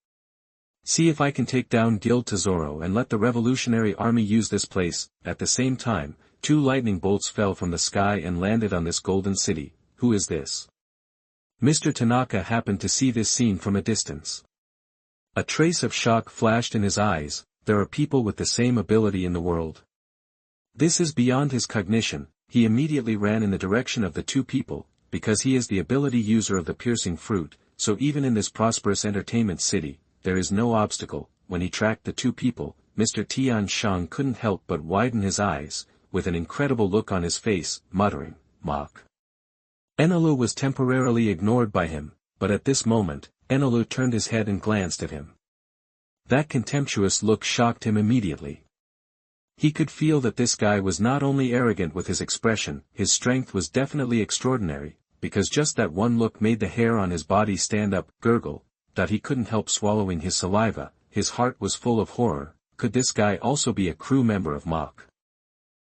See if I can take down Guild Tesoro and let the revolutionary army use this place. At the same time, 2 lightning bolts fell from the sky and landed on this golden city. Who is this? Mr. Tanaka happened to see this scene from a distance. A trace of shock flashed in his eyes. There are people with the same ability in the world. This is beyond his cognition. He immediately ran in the direction of the 2 people, because he is the ability user of the piercing fruit, so even in this prosperous entertainment city, there is no obstacle. When he tracked the 2 people, Mr. Tian Shang couldn't help but widen his eyes, with an incredible look on his face, muttering, "Mock." Enelu was temporarily ignored by him, but at this moment, Enelu turned his head and glanced at him. That contemptuous look shocked him immediately. He could feel that this guy was not only arrogant with his expression, his strength was definitely extraordinary, because just that one look made the hair on his body stand up. Gurgle, that he couldn't help swallowing his saliva. His heart was full of horror. Could this guy also be a crew member of Mock?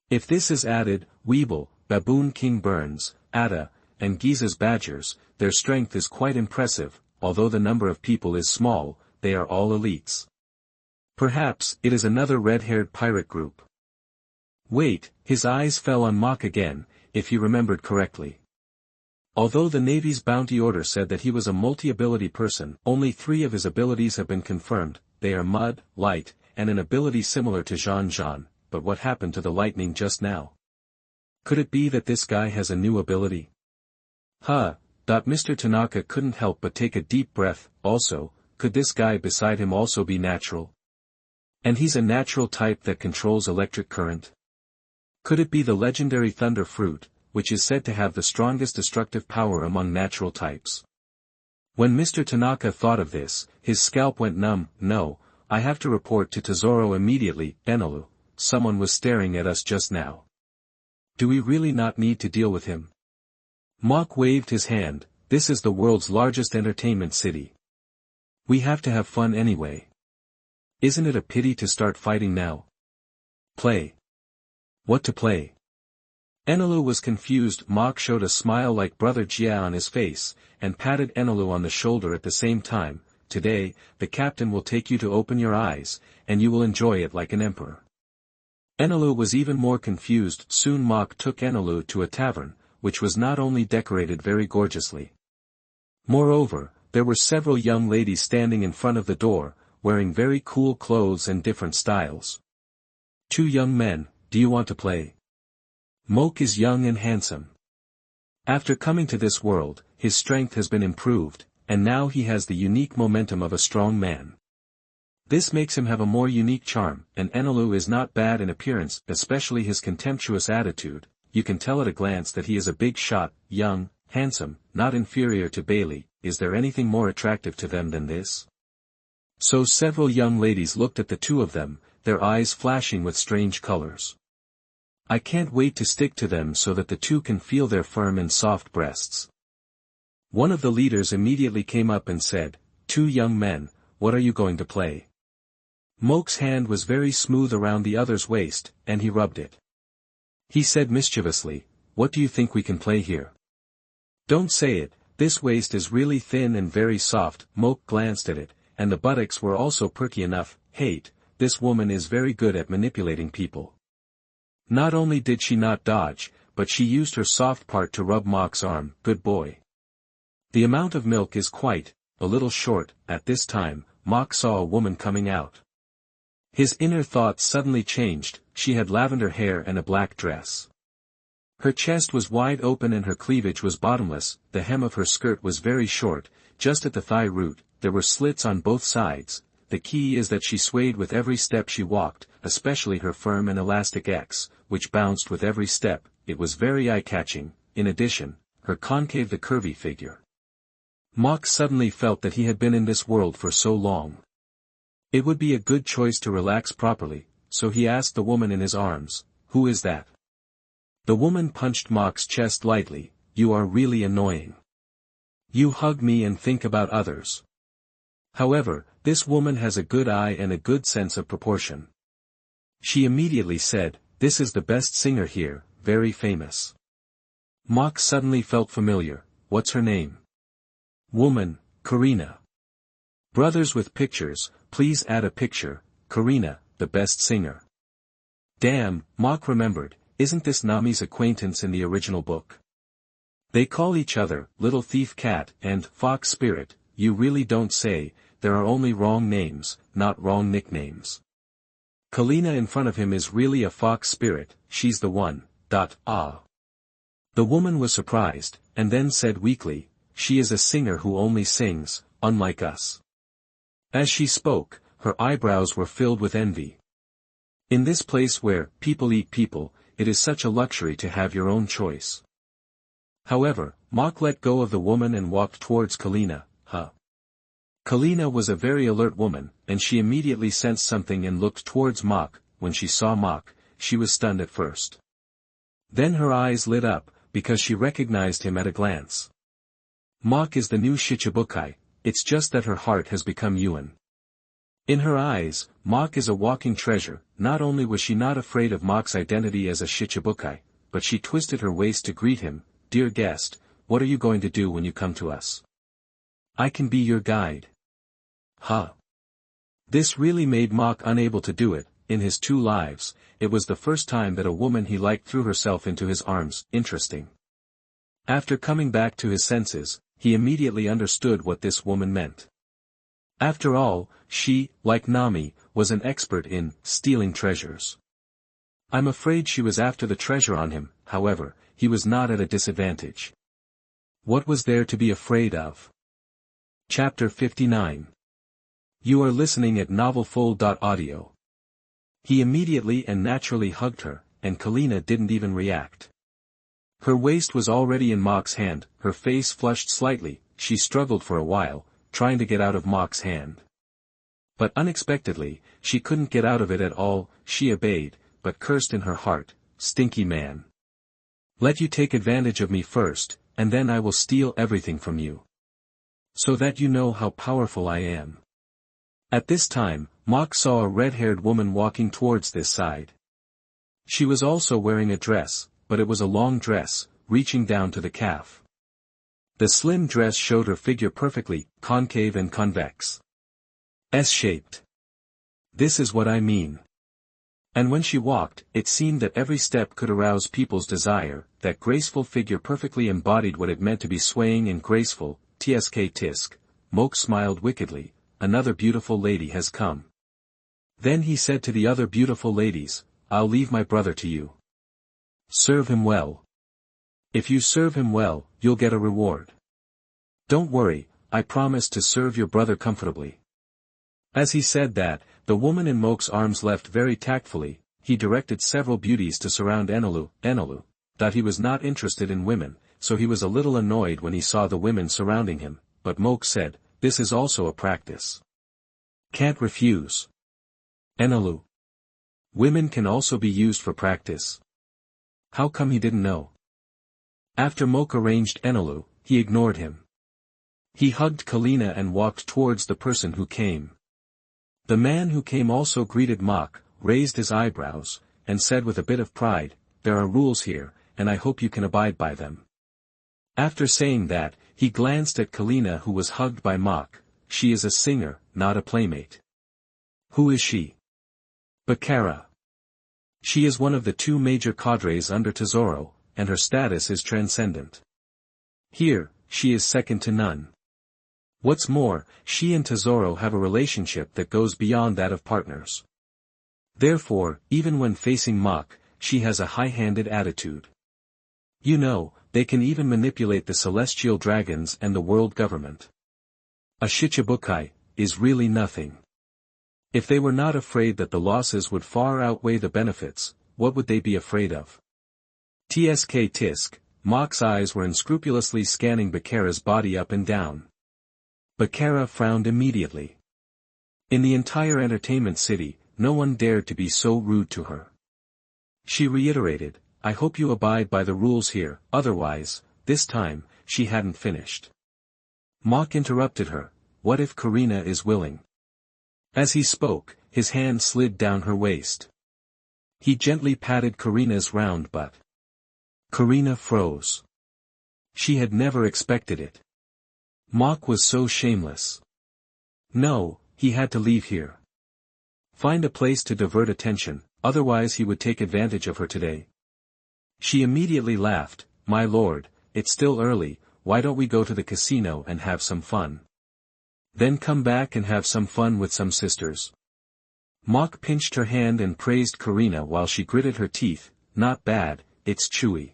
If this is added, Weeble, Baboon King Burns, Ada, and Giza's Badgers, their strength is quite impressive. Although the number of people is small, they are all elites. Perhaps it is another red-haired pirate group. Wait, his eyes fell on Mock again, if he remembered correctly. Although the Navy's bounty order said that he was a multi-ability person, only 3 of his abilities have been confirmed. They are Mud, Light, and an ability similar to Zhan Zhan. But what happened to the lightning just now? Could it be that this guy has a new ability? Mr. Tanaka couldn't help but take a deep breath. Also, could this guy beside him also be natural? And he's a natural type that controls electric current? Could it be the legendary Thunder Fruit, which is said to have the strongest destructive power among natural types? When Mr. Tanaka thought of this, his scalp went numb. No, I have to report to Tesoro immediately. Enelu, someone was staring at us just now. Do we really not need to deal with him? Mock waved his hand. This is the world's largest entertainment city. We have to have fun anyway. Isn't it a pity to start fighting now? Play. What to play? Enelu was confused. Mock showed a smile like Brother Jia on his face, and patted Enelu on the shoulder at the same time. Today, the captain will take you to open your eyes, and you will enjoy it like an emperor. Enelu was even more confused. Soon Mock took Enelu to a tavern, which was not only decorated very gorgeously. Moreover, there were several young ladies standing in front of the door, wearing very cool clothes and different styles. Two young men, do you want to play? Moke is young and handsome. After coming to this world, his strength has been improved, and now he has the unique momentum of a strong man. This makes him have a more unique charm, and Enelu is not bad in appearance, especially his contemptuous attitude. You can tell at a glance that he is a big shot, young, handsome, not inferior to Bailey. Is there anything more attractive to them than this? So several young ladies looked at the two of them, their eyes flashing with strange colors. I can't wait to stick to them so that the two can feel their firm and soft breasts. One of the leaders immediately came up and said, "Two young men, what are you going to play?" Moke's hand was very smooth around the other's waist, and he rubbed it. He said mischievously, "What do you think we can play here?" "Don't say it, this waist is really thin and very soft." Moke glanced at it, and the buttocks were also perky enough. Hate, this woman is very good at manipulating people. Not only did she not dodge, but she used her soft part to rub Moke's arm. Good boy. The amount of milk is quite a little short. At this time, Moke saw a woman coming out. His inner thoughts suddenly changed. She had lavender hair and a black dress. Her chest was wide open and her cleavage was bottomless. The hem of her skirt was very short, just at the thigh root. There were slits on both sides. The key is that she swayed with every step she walked, especially her firm and elastic X, which bounced with every step. It was very eye-catching. In addition, her concave the curvy figure. Moke suddenly felt that he had been in this world for so long. It would be a good choice to relax properly, so he asked the woman in his arms, "Who is that?" The woman punched Moke's chest lightly. "You are really annoying. You hug me and think about others." However, this woman has a good eye and a good sense of proportion. She immediately said, "This is the best singer here, very famous." Moke suddenly felt familiar. What's her name? Woman, Karina. Brothers with pictures, please add a picture. Karina, the best singer. Damn, Moke remembered, isn't this Nami's acquaintance in the original book? They call each other, Little Thief Cat and Fox Spirit. You really don't say. There are only wrong names, not wrong nicknames. Kalina in front of him is really a fox spirit. She's the one. Ah. The woman was surprised, and then said weakly, "She is a singer who only sings, unlike us." As she spoke, her eyebrows were filled with envy. In this place where people eat people, it is such a luxury to have your own choice. However, Moke let go of the woman and walked towards Kalina. Kalina was a very alert woman, and she immediately sensed something and looked towards Moke. When she saw Moke, she was stunned at first. Then her eyes lit up, because she recognized him at a glance. Moke is the new Shichibukai, it's just that her heart has become Yuan. In her eyes, Moke is a walking treasure. Not only was she not afraid of Moke's identity as a Shichibukai, but she twisted her waist to greet him. "Dear guest, what are you going to do when you come to us?" "I can be your guide." This really made Moke unable to do it. In his 2 lives, it was the first time that a woman he liked threw herself into his arms. Interesting. After coming back to his senses, he immediately understood what this woman meant. After all, she, like Nami, was an expert in stealing treasures. I'm afraid she was after the treasure on him. However, he was not at a disadvantage. What was there to be afraid of? Chapter 59. You are listening at novelfull.audio. He immediately and naturally hugged her, and Kalina didn't even react. Her waist was already in Moke's hand. Her face flushed slightly. She struggled for a while, trying to get out of Moke's hand. But unexpectedly, she couldn't get out of it at all. She obeyed, but cursed in her heart, "Stinky man. Let you take advantage of me first, and then I will steal everything from you. So that you know how powerful I am." At this time, Moke saw a red-haired woman walking towards this side. She was also wearing a dress, but it was a long dress, reaching down to the calf. The slim dress showed her figure perfectly, concave and convex. S-shaped. This is what I mean. And when she walked, it seemed that every step could arouse people's desire. That graceful figure perfectly embodied what it meant to be swaying and graceful. Tsk tisk. Moke smiled wickedly. Another beautiful lady has come. Then he said to the other beautiful ladies, I'll leave my brother to you. Serve him well. If you serve him well, you'll get a reward. Don't worry, I promise to serve your brother comfortably. As he said that, the woman in Moke's arms left very tactfully. He directed several beauties to surround Enelu. Enelu thought he was not interested in women, so he was a little annoyed when he saw the women surrounding him, but Moke said, this is also a practice. Can't refuse. Enelu. Women can also be used for practice. How come he didn't know? After Moke arranged Enelu, he ignored him. He hugged Kalina and walked towards the person who came. The man who came also greeted Moke, raised his eyebrows, and said with a bit of pride, there are rules here, and I hope you can abide by them. After saying that, he glanced at Kalina who was hugged by Moke. She is a singer, not a playmate. Who is she? Bakara. She is one of the two major cadres under Tesoro, and her status is transcendent. Here, she is second to none. What's more, she and Tesoro have a relationship that goes beyond that of partners. Therefore, even when facing Moke, she has a high-handed attitude. You know, they can even manipulate the celestial dragons and the world government. A Shichibukai is really nothing. If they were not afraid that the losses would far outweigh the benefits, what would they be afraid of? Tsk tisk, Moke's eyes were unscrupulously scanning Bakara's body up and down. Bakara frowned immediately. In the entire entertainment city, no one dared to be so rude to her. She reiterated, I hope you abide by the rules here, otherwise, this time, she hadn't finished. Moke interrupted her, what if Karina is willing? As he spoke, his hand slid down her waist. He gently patted Karina's round butt. Karina froze. She had never expected it. Moke was so shameless. No, he had to leave here. Find a place to divert attention, otherwise he would take advantage of her today. She immediately laughed, my lord, it's still early, why don't we go to the casino and have some fun? Then come back and have some fun with some sisters. Moke pinched her hand and praised Karina while she gritted her teeth, not bad, it's chewy.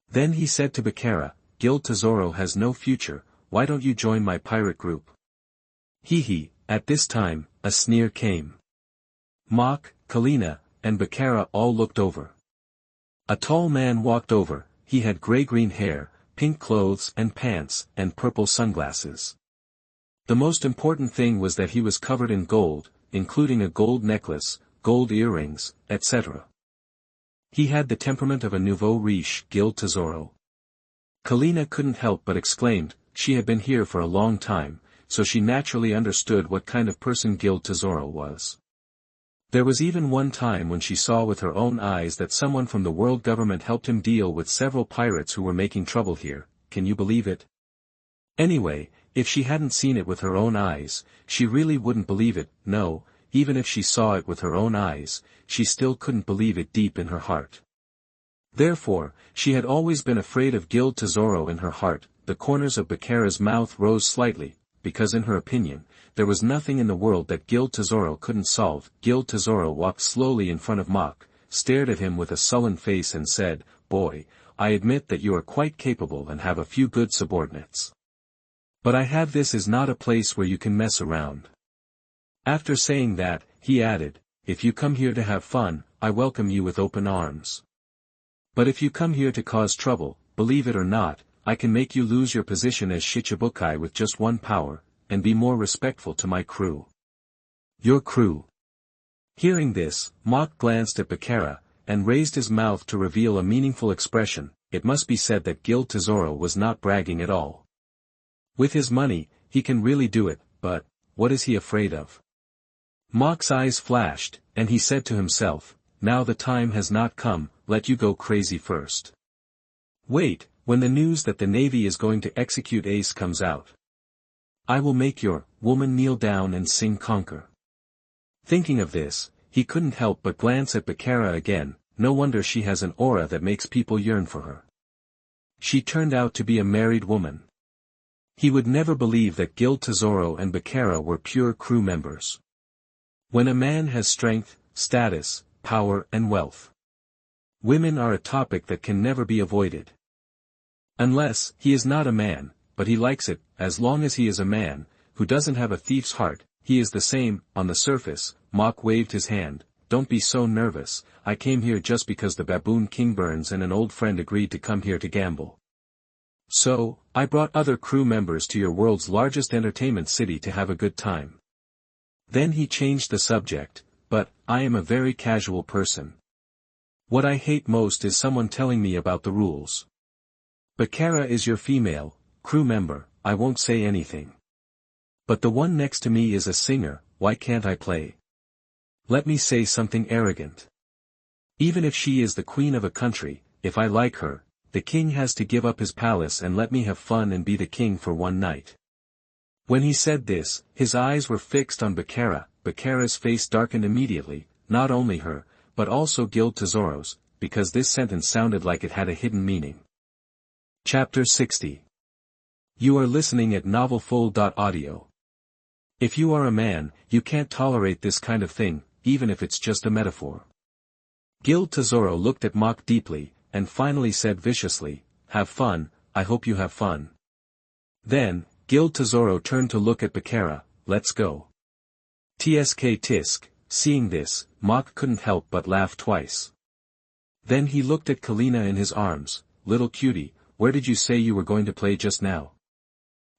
Then he said to Bakara, Guild Tesoro has no future, why don't you join my pirate group? Hee. At this time, a sneer came. Moke, Kalina, and Bakara all looked over. A tall man walked over, he had gray-green hair, pink clothes and pants, and purple sunglasses. The most important thing was that he was covered in gold, including a gold necklace, gold earrings, etc. He had the temperament of a nouveau riche Guild Tesoro. Kalina couldn't help but exclaimed, she had been here for a long time, so she naturally understood what kind of person Guild Tesoro was. There was even one time when she saw with her own eyes that someone from the world government helped him deal with several pirates who were making trouble here, can you believe it? Anyway, if she hadn't seen it with her own eyes, she really wouldn't believe it, no, even if she saw it with her own eyes, she still couldn't believe it deep in her heart. Therefore, she had always been afraid of Guild Tesoro in her heart. The corners of Bakara's mouth rose slightly, because in her opinion, there was nothing in the world that Guild Tesoro couldn't solve. Guild Tesoro walked slowly in front of Moke, stared at him with a sullen face and said, boy, I admit that you are quite capable and have a few good subordinates. But this is not a place where you can mess around. After saying that, he added, if you come here to have fun, I welcome you with open arms. But if you come here to cause trouble, believe it or not, I can make you lose your position as Shichibukai with just one power, and be more respectful to my crew. Your crew. Hearing this, Moke glanced at Bakara, and raised his mouth to reveal a meaningful expression. It must be said that Guild Tesoro was not bragging at all. With his money, he can really do it, but, what is he afraid of? Moke's eyes flashed, and he said to himself, now the time has not come, let you go crazy first. Wait, when the news that the Navy is going to execute Ace comes out. I will make your woman kneel down and sing conquer. Thinking of this, he couldn't help but glance at Bakara again, no wonder she has an aura that makes people yearn for her. She turned out to be a married woman. He would never believe that Guild Tesoro and Bakara were pure crew members. When a man has strength, status, power and wealth. Women are a topic that can never be avoided. Unless, he is not a man, but he likes it, as long as he is a man, who doesn't have a thief's heart, he is the same, on the surface. Mok waved his hand. Don't be so nervous, I came here just because the Baboon King Burns and an old friend agreed to come here to gamble. So, I brought other crew members to your world's largest entertainment city to have a good time. Then he changed the subject, but, I am a very casual person. What I hate most is someone telling me about the rules. Bakara is your female crew member, I won't say anything. But the one next to me is a singer, why can't I play? Let me say something arrogant. Even if she is the queen of a country, if I like her, the king has to give up his palace and let me have fun and be the king for one night. When he said this, his eyes were fixed on Bakara. Bakara's face darkened immediately, not only her, but also Guild Tesoro's, because this sentence sounded like it had a hidden meaning. Chapter 60. You are listening at novelfull.audio. If you are a man, you can't tolerate this kind of thing, even if it's just a metaphor. Guild Tesoro looked at Mok deeply, and finally said viciously, have fun, I hope you have fun. Then, Guild Tesoro turned to look at Bakara, let's go. Tisk. Seeing this, Mok couldn't help but laugh twice. Then he looked at Kalina in his arms, little cutie, where did you say you were going to play just now?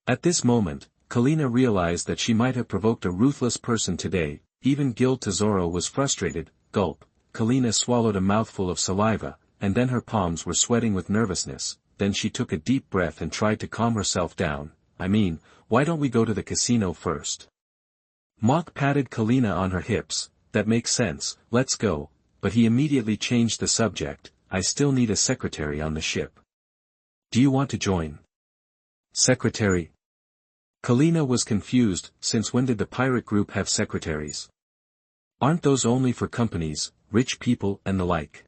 At this moment, Kalina realized that she might have provoked a ruthless person today. Even Guild Tesoro was frustrated. Gulp. Kalina swallowed a mouthful of saliva, and then her palms were sweating with nervousness. Then she took a deep breath and tried to calm herself down. I mean, why don't we go to the casino first? Mok patted Kalina on her hips. That makes sense, let's go, but he immediately changed the subject. I still need a secretary on the ship. Do you want to join? Secretary? Kalina was confused. Since when did the pirate group have secretaries? Aren't those only for companies, rich people and the like?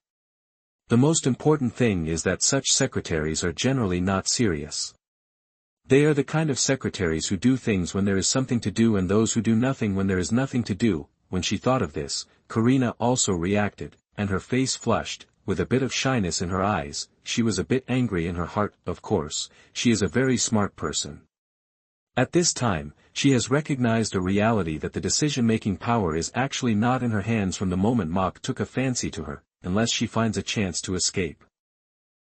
The most important thing is that such secretaries are generally not serious. They are the kind of secretaries who do things when there is something to do and those who do nothing when there is nothing to do. When she thought of this, Karina also reacted, and her face flushed, with a bit of shyness in her eyes. She was a bit angry in her heart. Of course, she is a very smart person. At this time, she has recognized a reality that the decision-making power is actually not in her hands from the moment Mok took a fancy to her, unless she finds a chance to escape.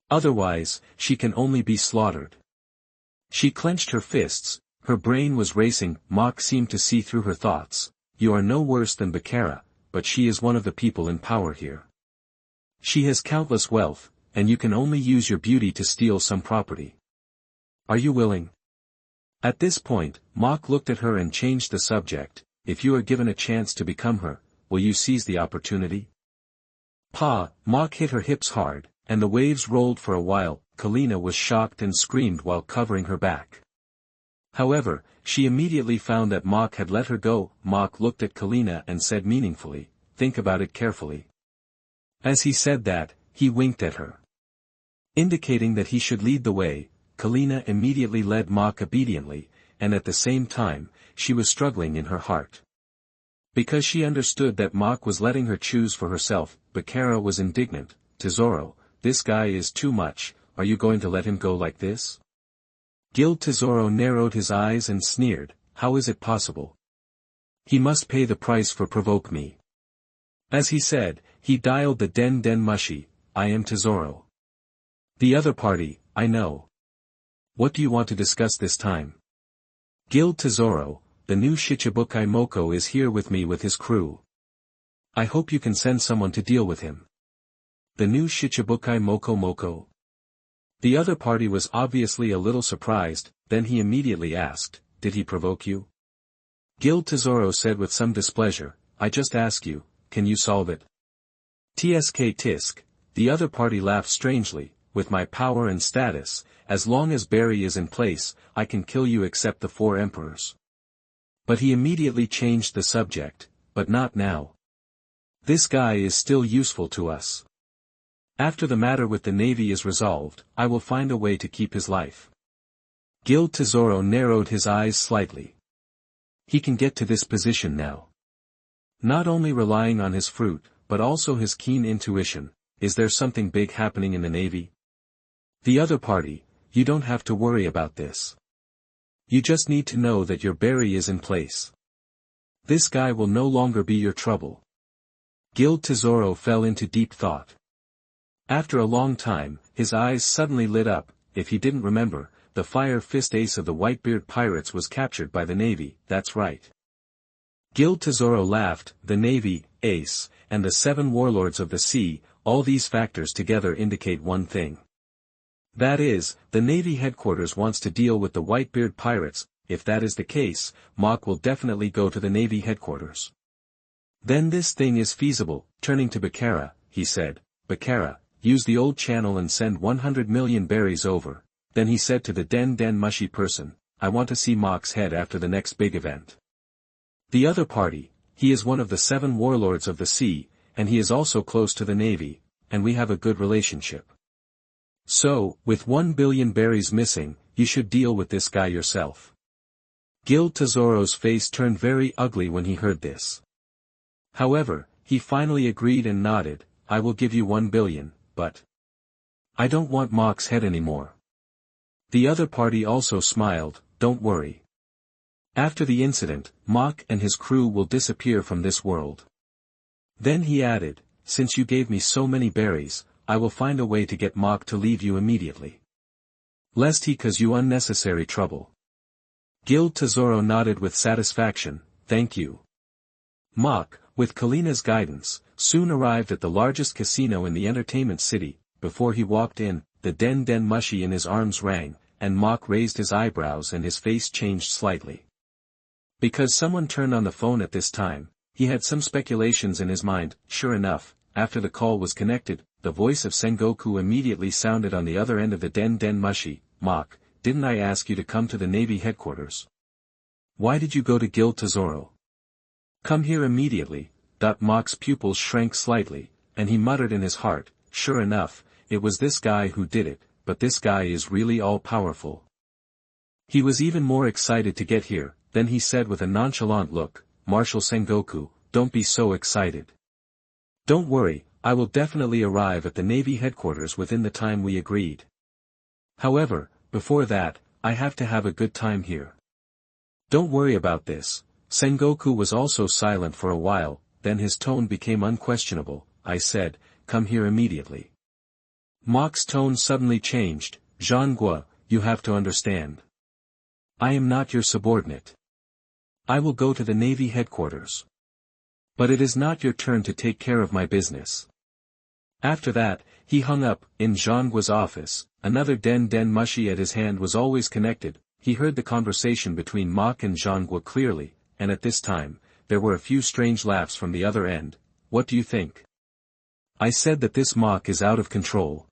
Otherwise, she can only be slaughtered. She clenched her fists, her brain was racing. Mok seemed to see through her thoughts. You are no worse than Bakara, but she is one of the people in power here. She has countless wealth, and you can only use your beauty to steal some property. Are you willing? At this point, Mok looked at her and changed the subject. If you are given a chance to become her, will you seize the opportunity? Pa! Mok hit her hips hard, and the waves rolled for a while. Kalina was shocked and screamed while covering her back. However, she immediately found that Mok had let her go. Mok looked at Kalina and said meaningfully, think about it carefully. As he said that, he winked at her, indicating that he should lead the way. Kalina immediately led Mok obediently, and at the same time, she was struggling in her heart. Because she understood that Mok was letting her choose for herself. Bakara was indignant. Tesoro, this guy is too much, are you going to let him go like this? Guild Tesoro narrowed his eyes and sneered, how is it possible? He must pay the price for provoke me. As he said, he dialed the den mushi. I am Tesoro. The other party, I know. What do you want to discuss this time? Guild Tesoro, the new Shichibukai Moko is here with me with his crew. I hope you can send someone to deal with him. The new Shichibukai Moko? The other party was obviously a little surprised. Then he immediately asked, did he provoke you? Guild Tesoro said with some displeasure, I just ask you, can you solve it? Tisk. The other party laughed strangely, with my power and status, as long as Barry is in place, I can kill you except the 4 emperors. But he immediately changed the subject, but not now. This guy is still useful to us. After the matter with the Navy is resolved, I will find a way to keep his life. Guild Tesoro narrowed his eyes slightly. He can get to this position now. Not only relying on his fruit, but also his keen intuition. Is there something big happening in the Navy? The other party, you don't have to worry about this. You just need to know that your berry is in place. This guy will no longer be your trouble. Guild Tesoro fell into deep thought. After a long time, his eyes suddenly lit up. If he didn't remember, the Fire Fist ace of the Whitebeard pirates was captured by the Navy, that's right. Guild Tesoro laughed. The Navy, ace, and the 7 warlords of the sea, all these factors together indicate one thing. That is, the Navy headquarters wants to deal with the Whitebeard pirates. If that is the case, Mach will definitely go to the Navy headquarters. Then this thing is feasible. Turning to Bakara, he said, Bakara, use the old channel and send 100 million berries over. Then he said to the Den Mushy person, I want to see Mach's head after the next big event. The other party, he is one of the 7 warlords of the sea, and he is also close to the Navy, and we have a good relationship. So, with 1 billion berries missing, you should deal with this guy yourself. Guild Tesoro's face turned very ugly when he heard this. However, he finally agreed and nodded. I will give you 1 billion, but I don't want Mach's head anymore. The other party also smiled. Don't worry. After the incident, Mach and his crew will disappear from this world. Then he added, since you gave me so many berries, I will find a way to get Mach to leave you immediately. Lest he cause you unnecessary trouble. Guild Tesoro nodded with satisfaction. Thank you. Mach, with Kalina's guidance, soon arrived at the largest casino in the entertainment city. Before he walked in, the Den Mushy in his arms rang, and Mach raised his eyebrows and his face changed slightly. Because someone turned on the phone at this time, he had some speculations in his mind. Sure enough, after the call was connected, the voice of Sengoku immediately sounded on the other end of the Den Mushy. Mach, didn't I ask you to come to the Navy headquarters? Why did you go to Guild Tesoro? Come here immediately. Mach's pupils shrank slightly, and he muttered in his heart, sure enough, it was this guy who did it, but this guy is really all-powerful. He was even more excited to get here. Then he said with a nonchalant look, Marshal Sengoku, don't be so excited. Don't worry, I will definitely arrive at the Navy headquarters within the time we agreed. However, before that, I have to have a good time here. Don't worry about this. Sengoku was also silent for a while, then his tone became unquestionable. I said, come here immediately. Mach's tone suddenly changed. Zhangguo, you have to understand. I am not your subordinate. I will go to the Navy headquarters. But it is not your turn to take care of my business. After that, he hung up. In Zhangguo's office, another Den Mushy at his hand was always connected. He heard the conversation between Mach and Zhangguo clearly, and at this time, there were a few strange laughs from the other end. What do you think? I said that this Mach is out of control.